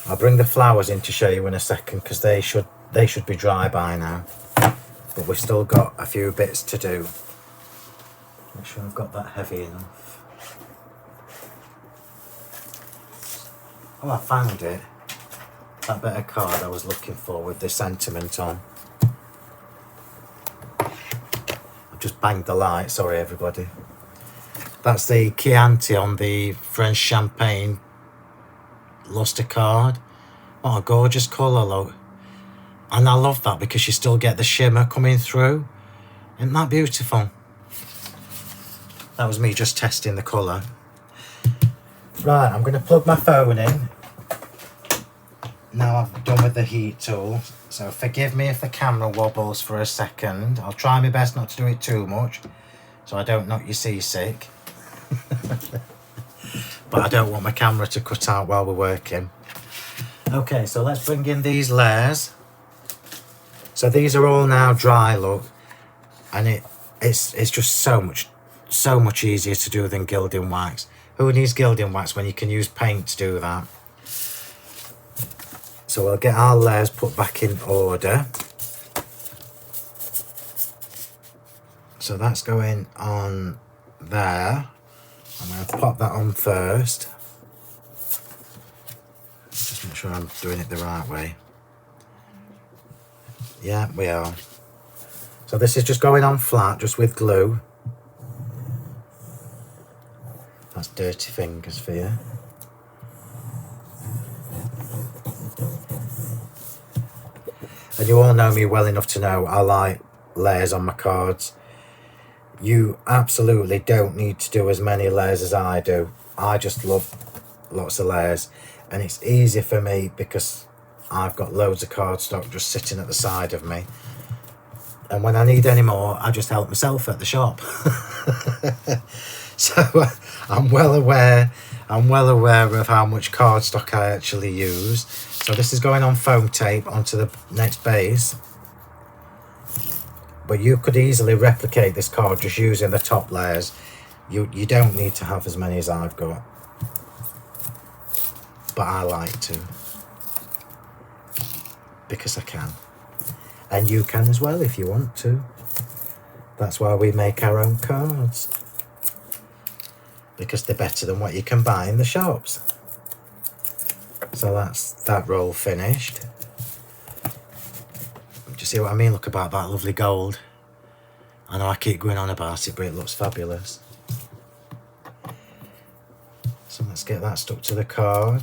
I'll bring the flowers in to show you in a second because they should be dry by now. But we've still got a few bits to do. Make sure I've got that heavy enough. Oh, I found it. That bit of card I was looking for with the sentiment on. I've just banged the light, sorry everybody. That's the Chianti on the French Champagne luster card. What a gorgeous colour, look. And I love that because you still get the shimmer coming through. Isn't that beautiful? That was me just testing the colour. Right, I'm going to plug my phone in. Now I've done with the heat tool. So forgive me if the camera wobbles for a second. I'll try my best not to do it too much so I don't knock you seasick. But I don't want my camera to cut out while we're working. Okay, so let's bring in these layers. So these are all now dry, look. And it's just so much easier to do than gilding wax. Who needs gilding wax when you can use paint to do that? So we'll get our layers put back in order. So that's going on there. I'm going to pop that on first. Just make sure I'm doing it the right way. Yeah, we are. So this is just going on flat, just with glue. That's dirty fingers for you. And you all know me well enough to know I like layers on my cards. You absolutely don't need to do as many layers as I do. I just love lots of layers. And it's easy for me because I've got loads of cardstock just sitting at the side of me. And when I need any more, I just help myself at the shop. So I'm well aware of how much cardstock I actually use. So this is going on foam tape onto the next base. But you could easily replicate this card just using the top layers. You don't need to have as many as I've got. But I like to. Because I can. And you can as well if you want to. That's why we make our own cards. Because they're better than what you can buy in the shops. So that's that roll finished. Do you see what I mean? Look about that lovely gold. I know I keep going on about it, but it looks fabulous. So let's get that stuck to the card.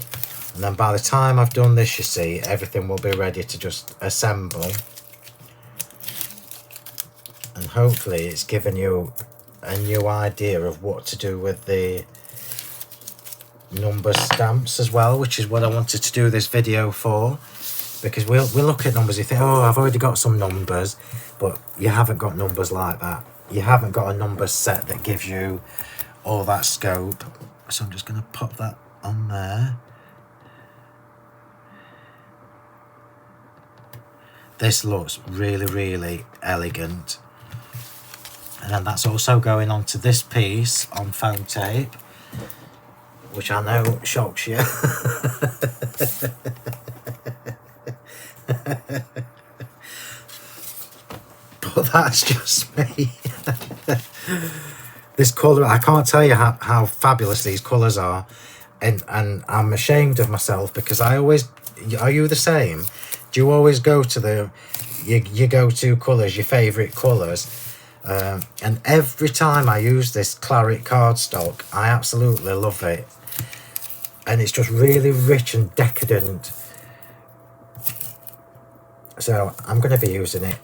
And then by the time I've done this, you see, everything will be ready to just assemble. And hopefully it's given you a new idea of what to do with the number stamps as well, which is what I wanted to do this video for. Because we'll look at numbers, you think, oh, I've already got some numbers, but you haven't got numbers like that. You haven't got a number set that gives you all that scope. So I'm just going to pop that on there. This looks really, really elegant. And then that's also going on to this piece on foam tape, which I know shocks you. But that's just me. This colour, I can't tell you how fabulous these colours are. And I'm ashamed of myself because I always, are you the same? Do you always go to your go-to colours, your favourite colours? And every time I use this Claret cardstock, I absolutely love it. And it's just really rich and decadent. So I'm going to be using it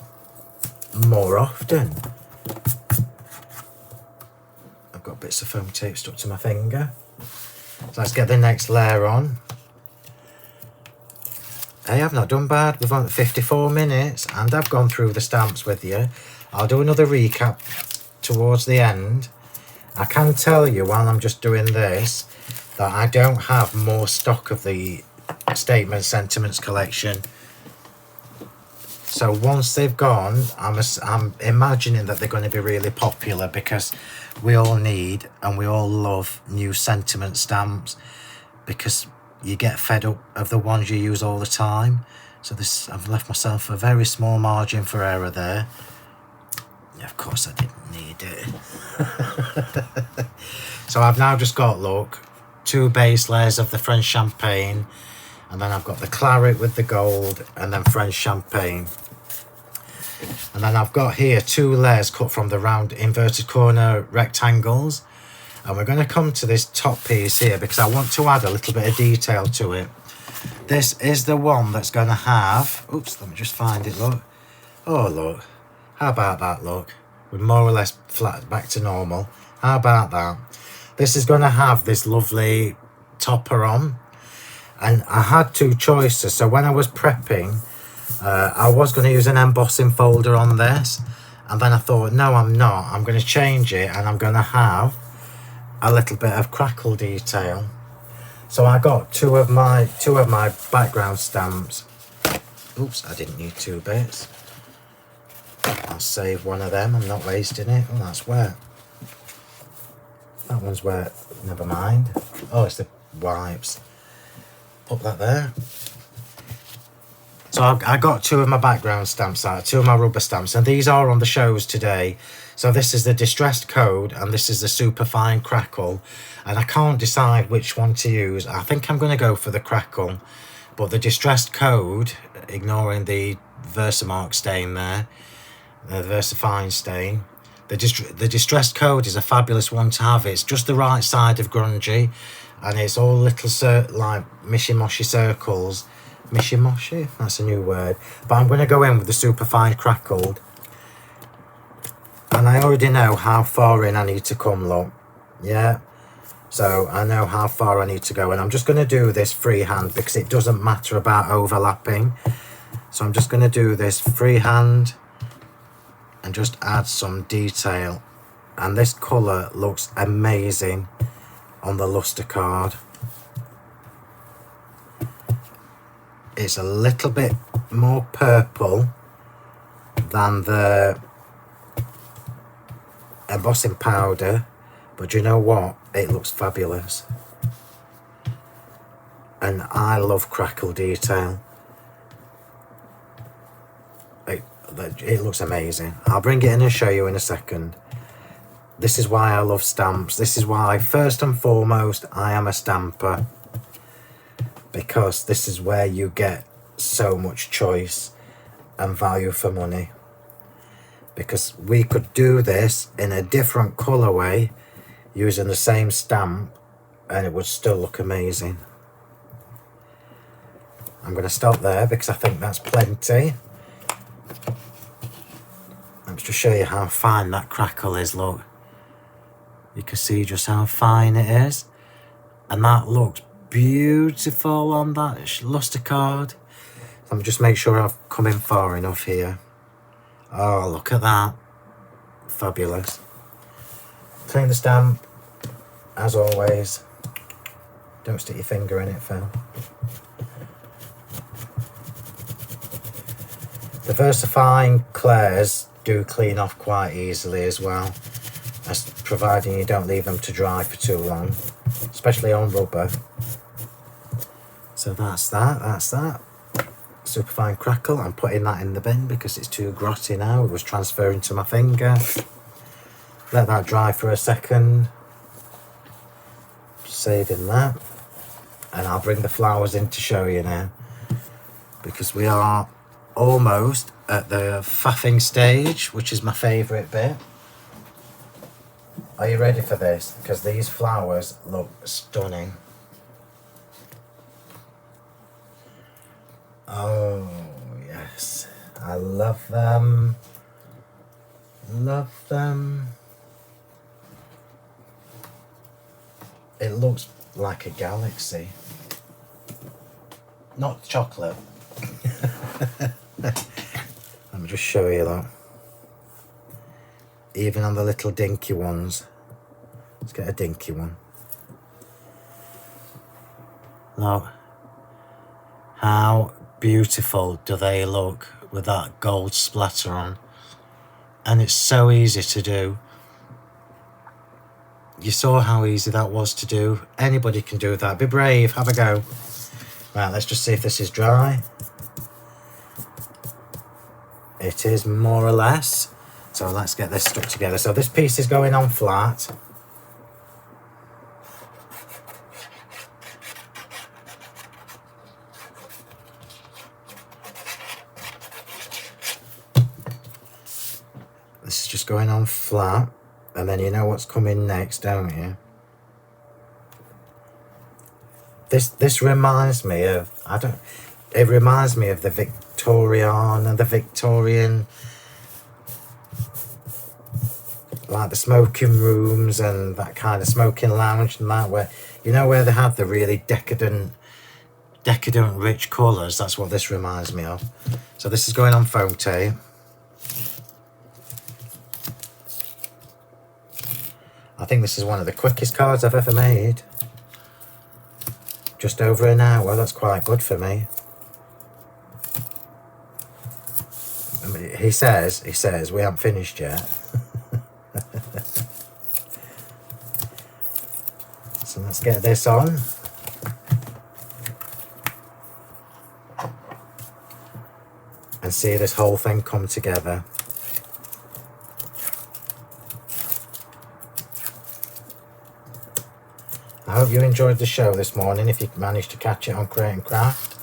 more often. I've got bits of foam tape stuck to my finger. So let's get the next layer on. Hey, I've not done bad. We've on 54 minutes and I've gone through the stamps with you. I'll do another recap towards the end. I can tell you while I'm just doing this that I don't have more stock of the Statement Sentiments collection. So once they've gone, I'm imagining that they're going to be really popular because we all need and we all love new sentiment stamps, because you get fed up of the ones you use all the time. So this, I've left myself a very small margin for error there. Yeah, of course I didn't need it. So I've now just got, look, 2 base layers of the French champagne, and then I've got the claret with the gold, and then French champagne. And then I've got here 2 layers cut from the round inverted corner rectangles. And we're going to come to this top piece here because I want to add a little bit of detail to it. This is the one that's going to have, oops, let me just find it, look. Oh, look, how about that, look? We're more or less flat back to normal. How about that? This is going to have this lovely topper on. And I had 2 choices. So when I was prepping, I was going to use an embossing folder on this, and then I thought, no, I'm not. I'm going to change it, and I'm going to have a little bit of crackle detail. So I got two of my background stamps. Oops, I didn't need 2 bits. I'll save one of them. I'm not wasting it. Oh, that's wet. That one's wet. Never mind. Oh, it's the wipes. Put that there. So I got 2 of my background stamps out, 2 of my rubber stamps, and these are on the shows today. So this is the Distressed Code and this is the Superfine Crackle, and I can't decide which one to use. I think I'm going to go for the Crackle, but the Distressed Code, ignoring the Versamark stain there, the Versafine stain, the Distressed Code is a fabulous one to have. It's just the right side of grungy, and it's all little like mishy-moshy circles. Mishy-moshy? That's a new word. But I'm going to go in with the Superfine Crackled. And I already know how far in I need to come, look. Yeah. So I know how far I need to go. And I'm just going to do this freehand because it doesn't matter about overlapping. So I'm just going to do this freehand and just add some detail. And this colour looks amazing on the luster card. It's a little bit more purple than the embossing powder, but you know what? It looks fabulous. And I love crackle detail. It looks amazing. I'll bring it in and show you in a second. This is why I love stamps. This is why, first and foremost, I am a stamper. Because this is where you get so much choice and value for money. Because we could do this in a different colourway using the same stamp and it would still look amazing. I'm going to stop there because I think that's plenty. Let's just show you how fine that crackle is, look. You can see just how fine it is. And that looks beautiful on that luster card. Let me just make sure I've come in far enough here. Oh, look at that. Fabulous. Clean the stamp, as always. Don't stick your finger in it, Phil. The Versafine Clairs do clean off quite easily as well, as providing you don't leave them to dry for too long, especially on rubber. So that's that. Superfine Crackle. I'm putting that in the bin because it's too grotty now. It was transferring to my finger. Let that dry for a second. Saving that. And I'll bring the flowers in to show you now, because we are almost at the faffing stage, which is my favourite bit. Are you ready for this? Because these flowers look stunning. Oh, yes. I love them. Love them. It looks like a galaxy. Not chocolate. Let me just show you that. Even on the little dinky ones. Let's get a dinky one. Now, how beautiful do they look with that gold splatter on? And it's so easy to do. You saw how easy that was to do. Anybody can do that. Be brave, have a go. Right, let's just see if this is dry. It is more or less. So let's get this stuck together. So this piece is going on flat. This is just going on flat. And then you know what's coming next, don't you? This reminds me of, it reminds me of the Victorian, like the smoking rooms and that kind of smoking lounge and that, where, you know, where they have the really decadent rich colours. That's what this reminds me of. So this is going on foam tape. I think this is one of the quickest cards I've ever made. Just over an hour, that's quite good for me. I mean, he says, we haven't finished yet. So let's get this on. And see this whole thing come together. I hope you enjoyed the show this morning, if you managed to catch it on Create and Craft.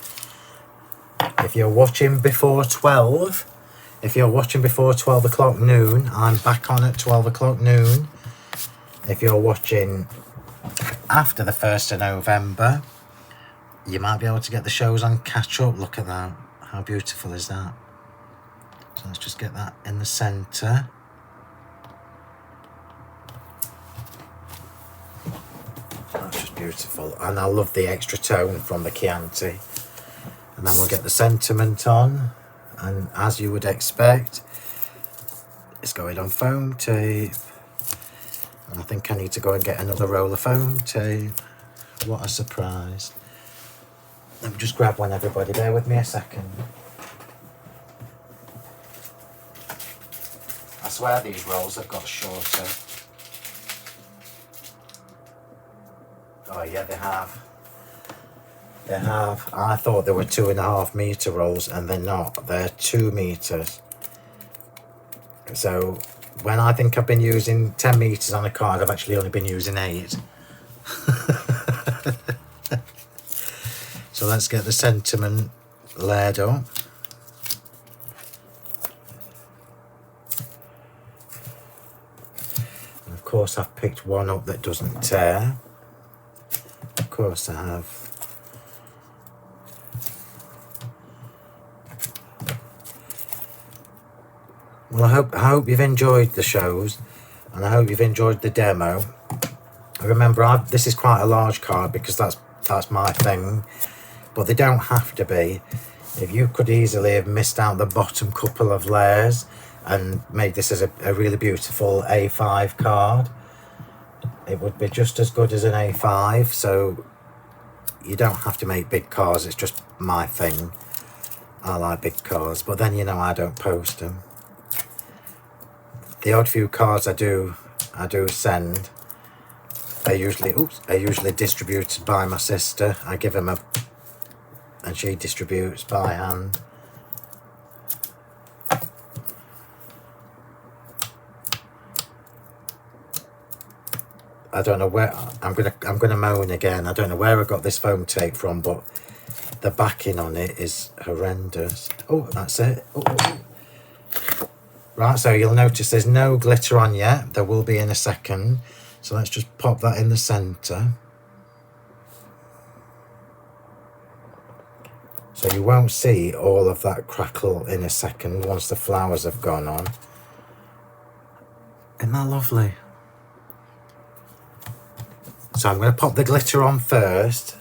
If you're watching before 12, if you're watching before 12 o'clock noon, I'm back on at 12 o'clock noon. If you're watching after the 1st of November, you might be able to get the shows on catch up. Look at that. How beautiful is that? So let's just get that in the centre. That's just beautiful. And I love the extra tone from the Chianti. And then we'll get the sentiment on. And as you would expect, it's going on foam tape. And I think I need to go and get another roll of foam tape. What a surprise. Let me just grab one, everybody. Bear with me a second. I swear these rolls have got shorter. Oh yeah, they have. They have. I thought they were 2.5 metre rolls, and they're not. They're 2 metres. So when I think I've been using 10 metres on a card, I've actually only been using 8. So let's get the sentiment layered up. And of course I've picked one up that doesn't tear. Of course I have. Well, I hope you've enjoyed the shows, and I hope you've enjoyed the demo. Remember, this is quite a large card because that's my thing, but they don't have to be. If you could easily have missed out the bottom couple of layers and made this as a really beautiful A5 card, it would be just as good as an A5. So you don't have to make big cards. It's just my thing. I like big cards, but then, you know, I don't post them. The odd few cards I do send are usually distributed by my sister. I give them and she distributes by hand. I don't know where I'm gonna moan again. I don't know where I got this foam tape from, but the backing on it is horrendous. Oh, that's it. Oh. Right, so you'll notice there's no glitter on yet. There will be in a second. So let's just pop that in the centre. So you won't see all of that crackle in a second once the flowers have gone on. Isn't that lovely? So I'm going to pop the glitter on first,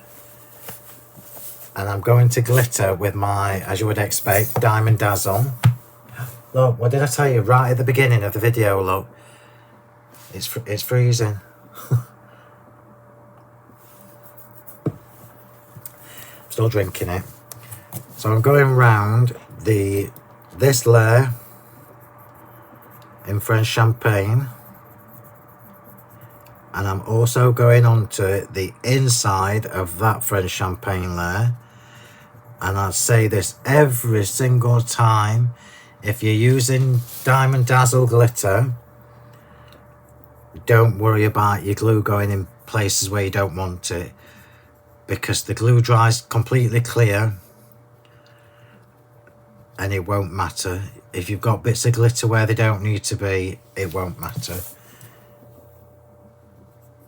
and I'm going to glitter with my, as you would expect, Diamond Dazzle. Look, what did I tell you right at the beginning of the video? Look, it's freezing. Still drinking it. So I'm going round this layer in French champagne, and I'm also going on to the inside of that French champagne layer. And I say this every single time: if you're using Diamond Dazzle glitter, don't worry about your glue going in places where you don't want it, because the glue dries completely clear and it won't matter. If you've got bits of glitter where they don't need to be, it won't matter.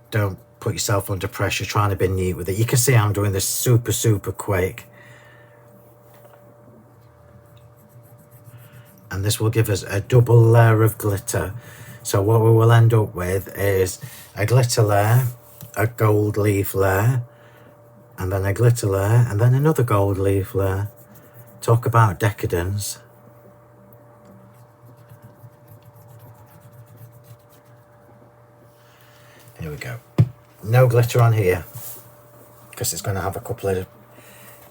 Don't put yourself under pressure trying to be neat with it. You can see I'm doing this super quick. And this will give us a double layer of glitter. So what we will end up with is a glitter layer, a gold leaf layer, and then a glitter layer, and then another gold leaf layer. Talk about decadence. Here we go. No glitter on here, because it's going to have a couple of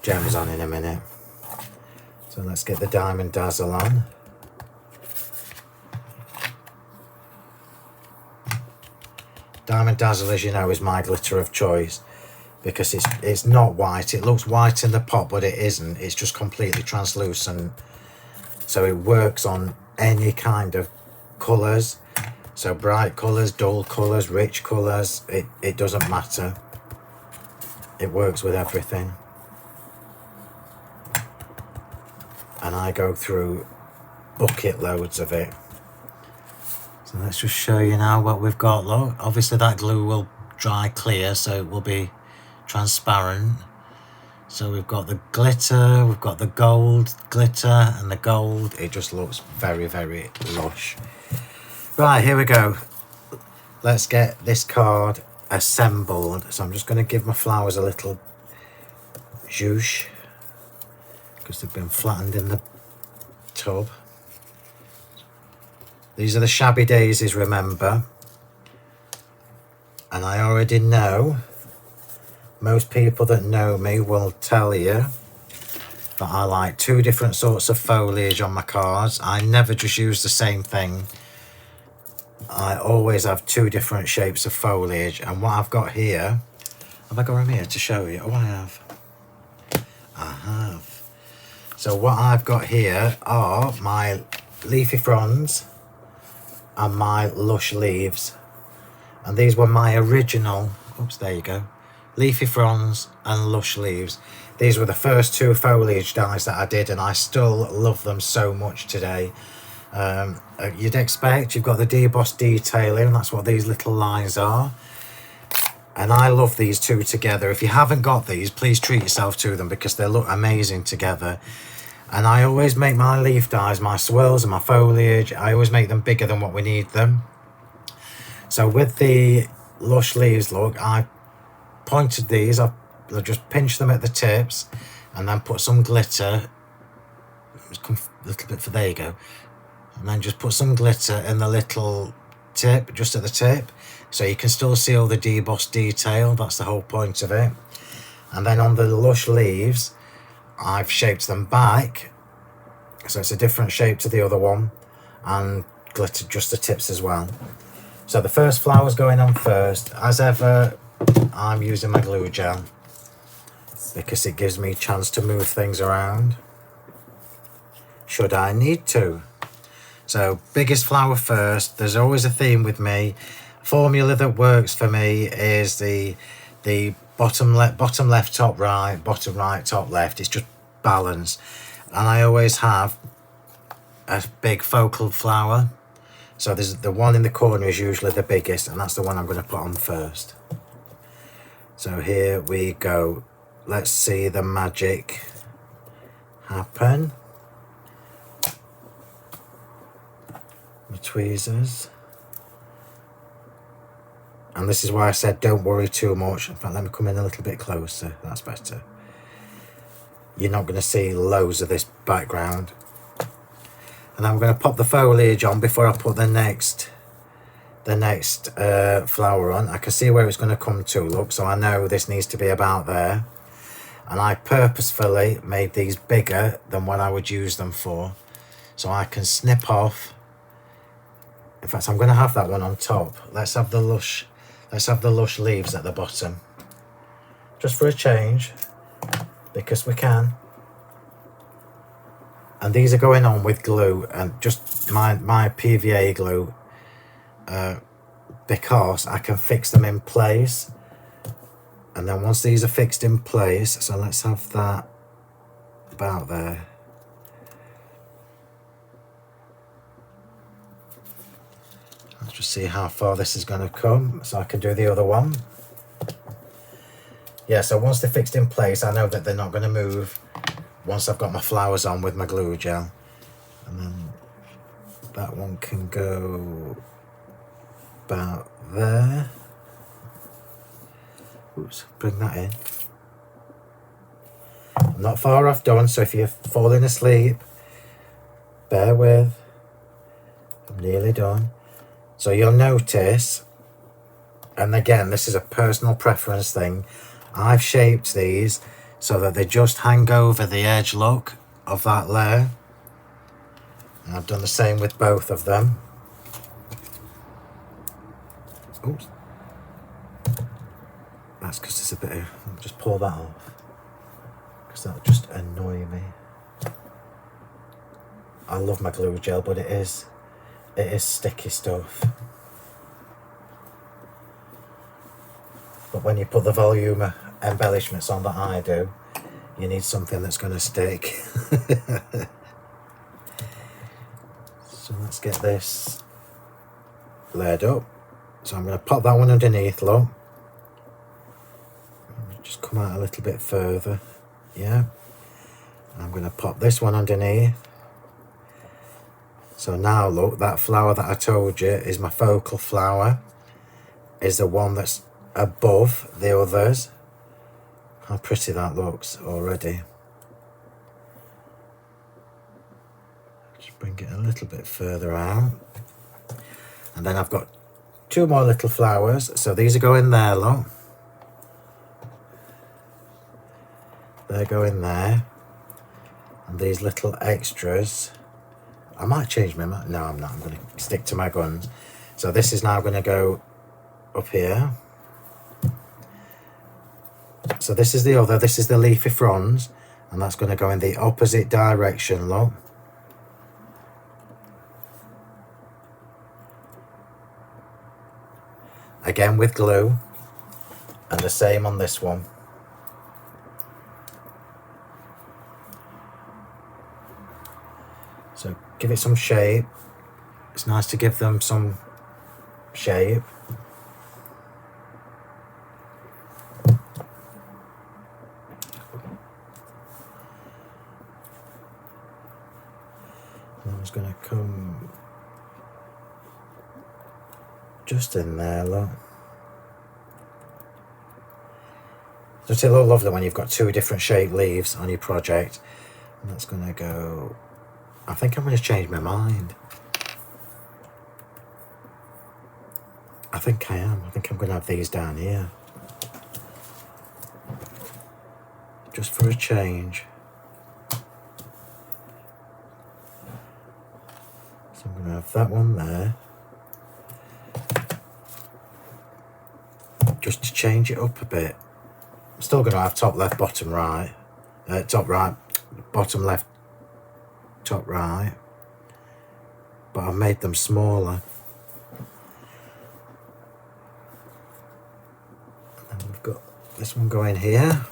gems on in a minute. So let's get the Diamond Dazzle on. Diamond Dazzle, as you know, is my glitter of choice, because it's not white. It looks white in the pot, but it isn't. It's just completely translucent. So it works on any kind of colours. So bright colours, dull colours, rich colours, it doesn't matter. It works with everything. And I go through bucket loads of it. So let's just show you now what we've got. Look, obviously that glue will dry clear, so it will be transparent. So we've got the glitter, we've got the gold glitter and the gold. It just looks very lush. Right, here we go. Let's get this card assembled. So I'm just going to give my flowers a little zhoosh, because they've been flattened in the tub. These are the Shabby Daisies, remember. And I already know, most people that know me will tell you that I like 2 different sorts of foliage on my cards. I never just use the same thing. I always have 2 different shapes of foliage. And what I've got here, have I got them here to show you? Oh, I have. I have. So what I've got here are my leafy fronds and my lush leaves. And these were my original, oops, there you go, leafy fronds and lush leaves. These were the first 2 foliage dies that I did, and I still love them so much today. You'd expect, you've got the debossed detailing, that's what these little lines are. And I love these 2 together. If you haven't got these, please treat yourself to them, because they look amazing together. And I always make my leaf dies, my swirls and my foliage, I always make them bigger than what we need them. So with the lush leaves, look, I pointed these, I'll just pinch them at the tips and then put some glitter, just come a little bit for, there you go, and then just put some glitter in the little tip, just at the tip, so you can still see all the debossed detail. That's the whole point of it. And then on the lush leaves, I've shaped them back, so it's a different shape to the other one, and glittered just the tips as well. So the first flower's going on first. As ever, I'm using my glue gel, because it gives me a chance to move things around should I need to. So biggest flower first. There's always a theme with me. Formula that works for me is the bottom left, top right, bottom right, top left. It's just balance. And I always have a big focal flower. So there's the one in the corner is usually the biggest, and that's the one I'm going to put on first. So here we go. Let's see the magic happen. My tweezers. And this is why I said don't worry too much. In fact, let me come in a little bit closer. That's better. You're not going to see loads of this background. And I'm going to pop the foliage on before I put the next flower on. I can see where it's going to come to, look, so I know this needs to be about there. And I purposefully made these bigger than what I would use them for, so I can snip off. In fact, I'm going to have that one on top. Let's have the lush leaves at the bottom, just for a change, because we can. And these are going on with glue, and just my PVA glue, because I can fix them in place. And then once these are fixed in place, so let's have that about there. Let's just see how far this is going to come, so I can do the other one. Yeah, so once they're fixed in place, I know that they're not going to move once I've got my flowers on with my glue gel. And then that one can go about there. Oops, bring that in. I'm not far off done, so if you're falling asleep, bear with. I'm nearly done. So you'll notice, and again, this is a personal preference thing, I've shaped these so that they just hang over the edge, look, of that layer. And I've done the same with both of them. Oops. That's because there's a bit of, I'll just pull that off, because that'll just annoy me. I love my glue gel, but it is sticky stuff. But when you put the volume embellishments on that I do, you need something that's going to stick. So let's get this layered up. So I'm going to pop that one underneath, look. Just come out a little bit further, yeah. I'm going to pop this one underneath. So now look, that flower that I told you is my focal flower, is the one that's above the others. How pretty that looks already. Just bring it a little bit further out. And then I've got two more little flowers, so these are going there, look. They're going there, and these little extras, I might change my mind. No, I'm not. I'm going to stick to my guns. So this is now going to go up here. So this is the other, this is the leafy fronds, and that's going to go in the opposite direction, look. Again with glue, and the same on this one. So give it some shape. It's nice to give them some shape. And I'm just going to come just in there, look. Doesn't it look lovely when you've got two different shaped leaves on your project? And that's going to go, I think I'm going to change my mind. I think I am. I think I'm going to have these down here. Just for a change. So I'm going to have that one there. Just to change it up a bit. I'm still going to have top left, bottom right. Top right, bottom left, top right. But I've made them smaller. And we've got this one going here.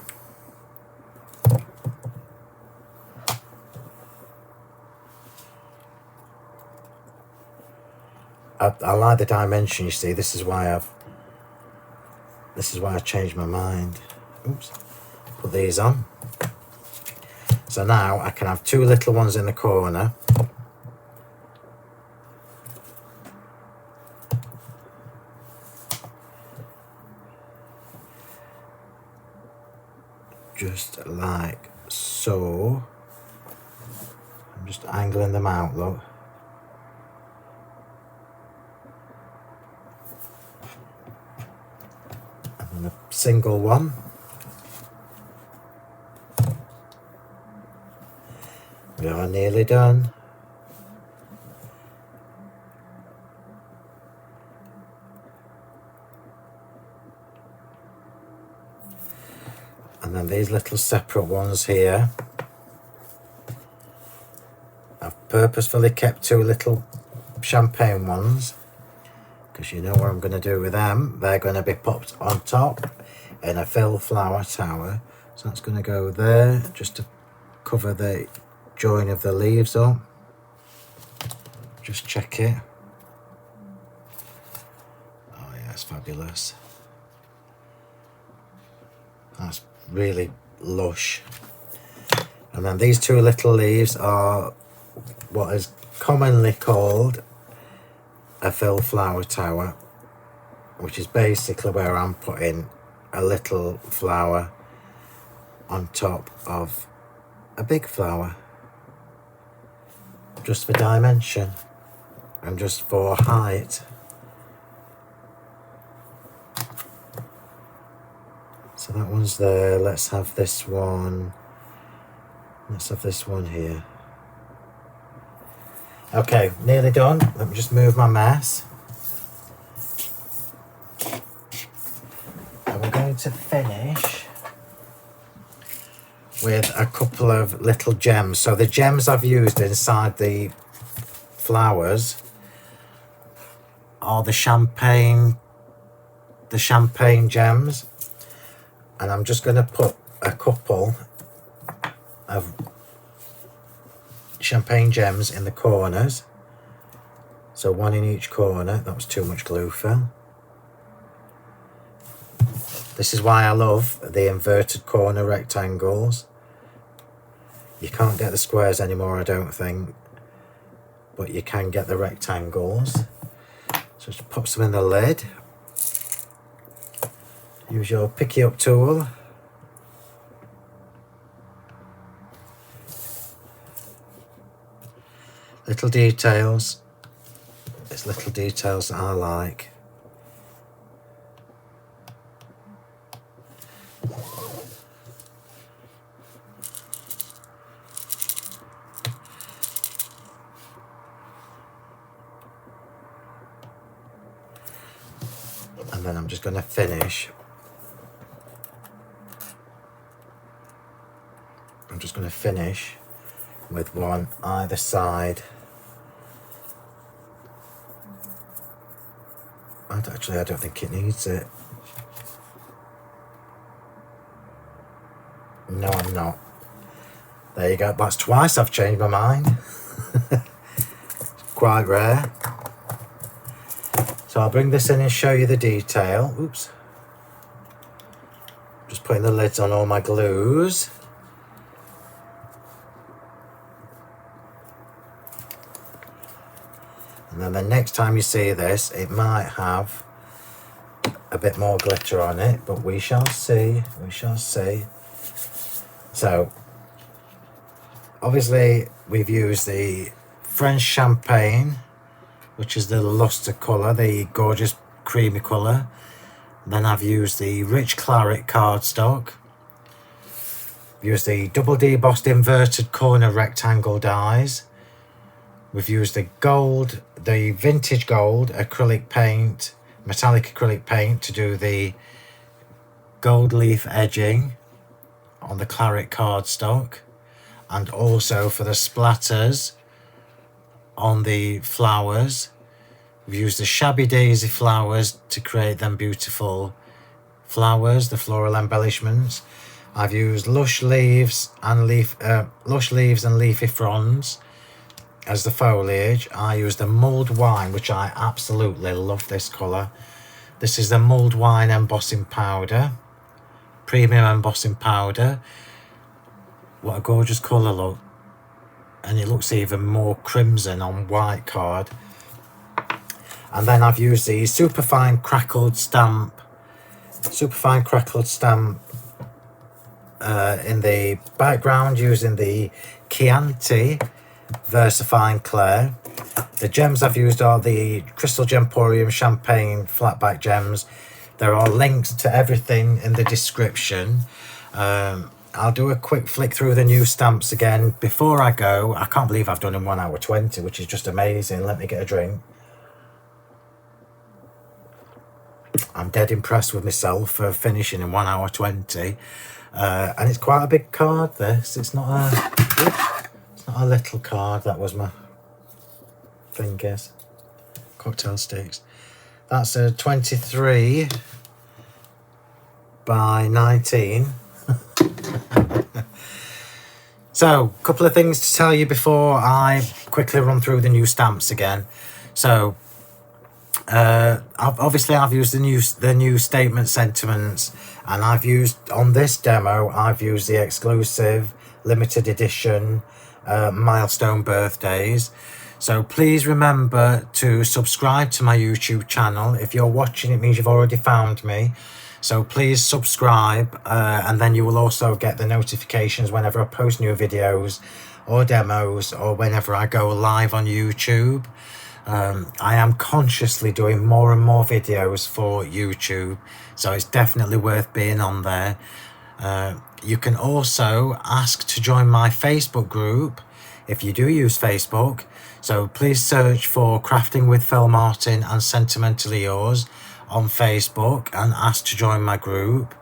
I like the dimension, you see. This is why I changed my mind. Oops. Put these on. So now I can have two little ones in the corner. just like so. I'm just angling them out, look. And a single one. We are nearly done. And then these little separate ones here, I've purposefully kept two little champagne ones, because you know what I'm going to do with them. They're going to be popped on top in a Phill flower tower. So that's going to go there, just to cover the join of the leaves up. Just check it. Oh yeah, it's fabulous. That's really lush. And then these two little leaves are what is commonly called a Phill flower tower, which is basically where I'm putting a little flower on top of a big flower, just for dimension and just for height. So that one's there. Let's have this one. Let's have this one here. Okay, nearly done. Let me just move my mess. And we're going to finish with a couple of little gems. So the gems I've used inside the flowers are the champagne gems. And I'm just going to put a couple of champagne gems in the corners. So one in each corner. That was too much glue, Phill. This is why I love the inverted corner rectangles. You can't get the squares anymore, I don't think. But you can get the rectangles. So just pop some in the lid. Use your picky up tool. Little details. It's little details that I like. And then I'm just going to finish. I'm just going to finish with one either side. Actually, I don't think it needs it. No, I'm not. There you go. That's twice I've changed my mind. Quite rare. So I'll bring this in and show you the detail. Oops. Just putting the lids on all my glues. And then the next time you see this, it might have a bit more glitter on it, but we shall see, we shall see. So, obviously we've used the French champagne, which is the luster colour, the gorgeous creamy colour. Then I've used the rich claret cardstock. Used the double debossed inverted corner rectangle dies. We've used the gold, the vintage gold acrylic paint, metallic acrylic paint to do the gold leaf edging on the claret cardstock, and also for the splatters on the flowers. We've used the shabby daisy flowers to create them beautiful flowers, the floral embellishments. I've used lush leaves and leafy fronds as the foliage. I use the mulled wine, which I absolutely love this colour. This is the mulled wine embossing powder, premium embossing powder. What a gorgeous colour, look. And it looks even more crimson on white card. And then I've used the superfine crackled stamp in the background using the Chianti VersaFine Claret. The gems I've used are the Crystal Gemporium Champagne Flatback gems. There are links to everything in the description. I'll do a quick flick through the new stamps again before I go. I can't believe I've done in 1 hour 20, which is just amazing. Let me get a drink. I'm dead impressed with myself for finishing in 1 hour 20. And it's quite a big card, this. It's not a little card. That was my fingers. Cocktail sticks. That's a 23 by 19. So, a couple of things to tell you before I quickly run through the new stamps again. So, I've used the new statement sentiments, and I've used on this demo. I've used the exclusive limited edition Milestone Birthdays. So please remember to subscribe to my YouTube channel. If you're watching, it means you've already found me. So please subscribe, and then you will also get the notifications whenever I post new videos or demos, or whenever I go live on YouTube. I am consciously doing more and more videos for YouTube, so it's definitely worth being on there. You can also ask to join my Facebook group if you do use Facebook. So please search for Crafting with Phill Martin and Sentimentally Yours on Facebook and ask to join my group.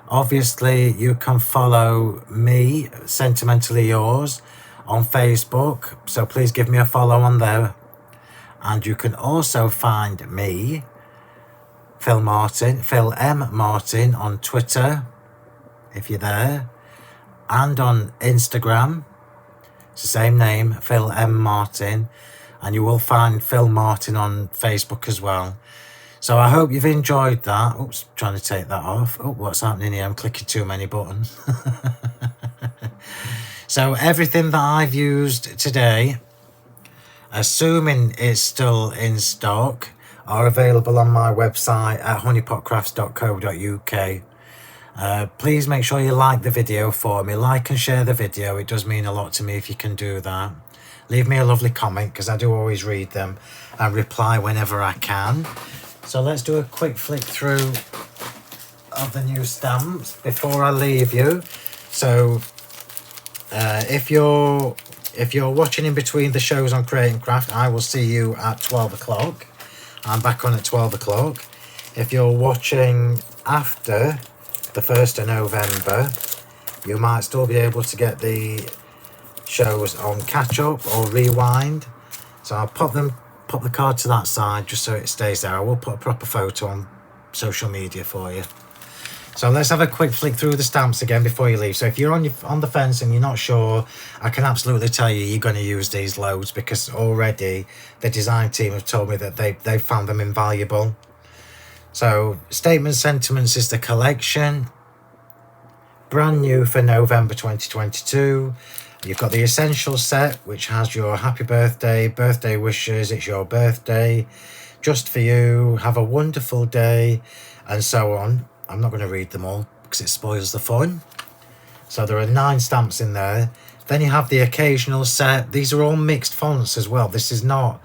Obviously, you can follow me, Sentimentally Yours, on Facebook. So please give me a follow on there. And you can also find me, Phill M. Martin, on Twitter, if you're there, and on Instagram. It's the same name, Phill M. Martin, and you will find Phill Martin on Facebook as well. So I hope you've enjoyed that. Oops, trying to take that off. Oh, what's happening here? I'm clicking too many buttons. So everything that I've used today, assuming it's still in stock, are available on my website at honeypotcrafts.co.uk. Please make sure you like the video for me. Like and share the video. It does mean a lot to me if you can do that. Leave me a lovely comment, because I do always read them and reply whenever I can. So let's do a quick flick through of the new stamps before I leave you. So if you're watching in between the shows on Create and Craft, I will see you at 12 o'clock. I'm back on at 12 o'clock. If you're watching after the 1st of November, you might still be able to get the shows on catch up or rewind. So I'll pop the card to that side just so it stays there. I will put a proper photo on social media for you. So let's have a quick flick through the stamps again before you leave. So if you're on the fence and you're not sure, I can absolutely tell you you're going to use these loads, because already the design team have told me that they found them invaluable. So Statement Sentiments is the collection, brand new for November 2022. You've got the Essential set, which has your happy birthday, birthday wishes, it's your birthday, just for you, have a wonderful day, and so on. I'm not going to read them all because it spoils the fun. So there are 9 stamps in there. Then you have the Occasional set. These are all mixed fonts as well. This is not...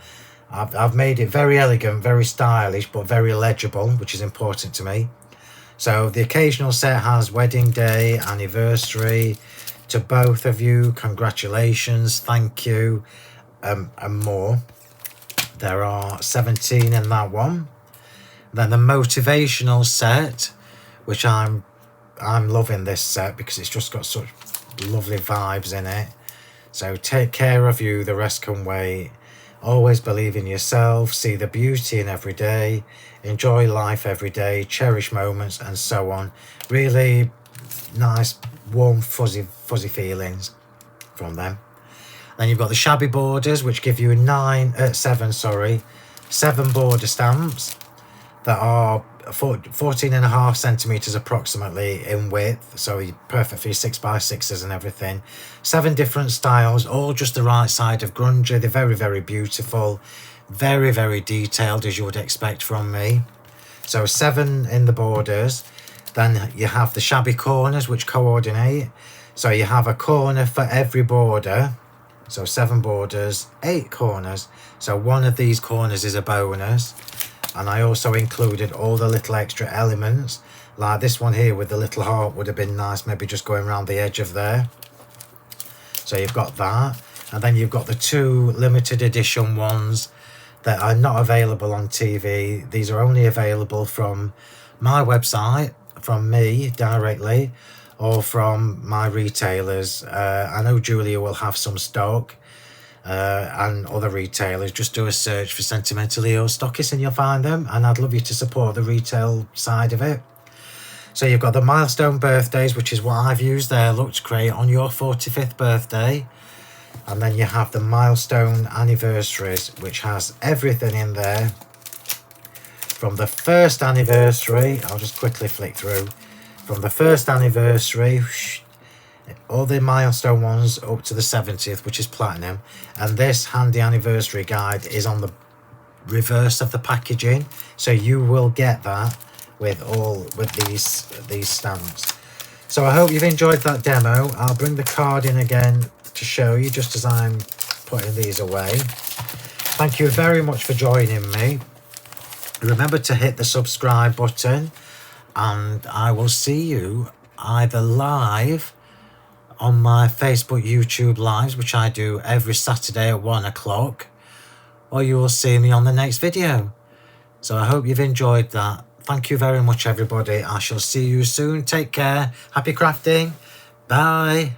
I've made it very elegant, very stylish, but very legible, which is important to me. So the Occasional set has Wedding Day, Anniversary, to both of you, congratulations, thank you, and more. There are 17 in that one. Then the Motivational set, which I'm loving this set because it's just got such lovely vibes in it. So take care of you, the rest can wait. Always believe in yourself, see the beauty in every day, enjoy life every day, cherish moments, and so on. Really nice, warm, fuzzy feelings from them. Then you've got the Shabby Borders, which give you 7 border stamps that are 14.5 centimeters approximately in width, so perfect for your 6x6s and everything. 7 different styles, all just the right side of grungy. They're very, very beautiful, very, very detailed, as you would expect from me. So 7 in the borders. Then you have the shabby corners, which coordinate. So you have a corner for every border. So 7 borders, 8 corners. So one of these corners is a bonus. And I also included all the little extra elements. Like this one here with the little heart would have been nice, maybe just going around the edge of there. So you've got that. And then you've got the 2 limited edition ones that are not available on TV. These are only available from my website, from me directly, or from my retailers. I know Julia will have some stock, and other retailers. Just do a search for Sentimentally or Stockist and you'll find them, and I'd love you to support the retail side of it. So you've got the Milestone Birthdays, which is what I've used there. Look, to create on your 45th birthday. And then you have the Milestone Anniversaries, which has everything in there. From the first anniversary, I'll just quickly flick through. From the first anniversary, all the milestone ones up to the 70th, which is platinum. And this handy anniversary guide is on the reverse of the packaging. So you will get that with these stamps. So I hope you've enjoyed that demo. I'll bring the card in again to show you just as I'm putting these away. Thank you very much for joining me. Remember to hit the subscribe button, and I will see you either live on my Facebook, YouTube lives, which I do every Saturday at 1 o'clock, or you will see me on the next video. So I hope you've enjoyed that. Thank you very much, everybody. I shall see you soon. Take care. Happy crafting. Bye.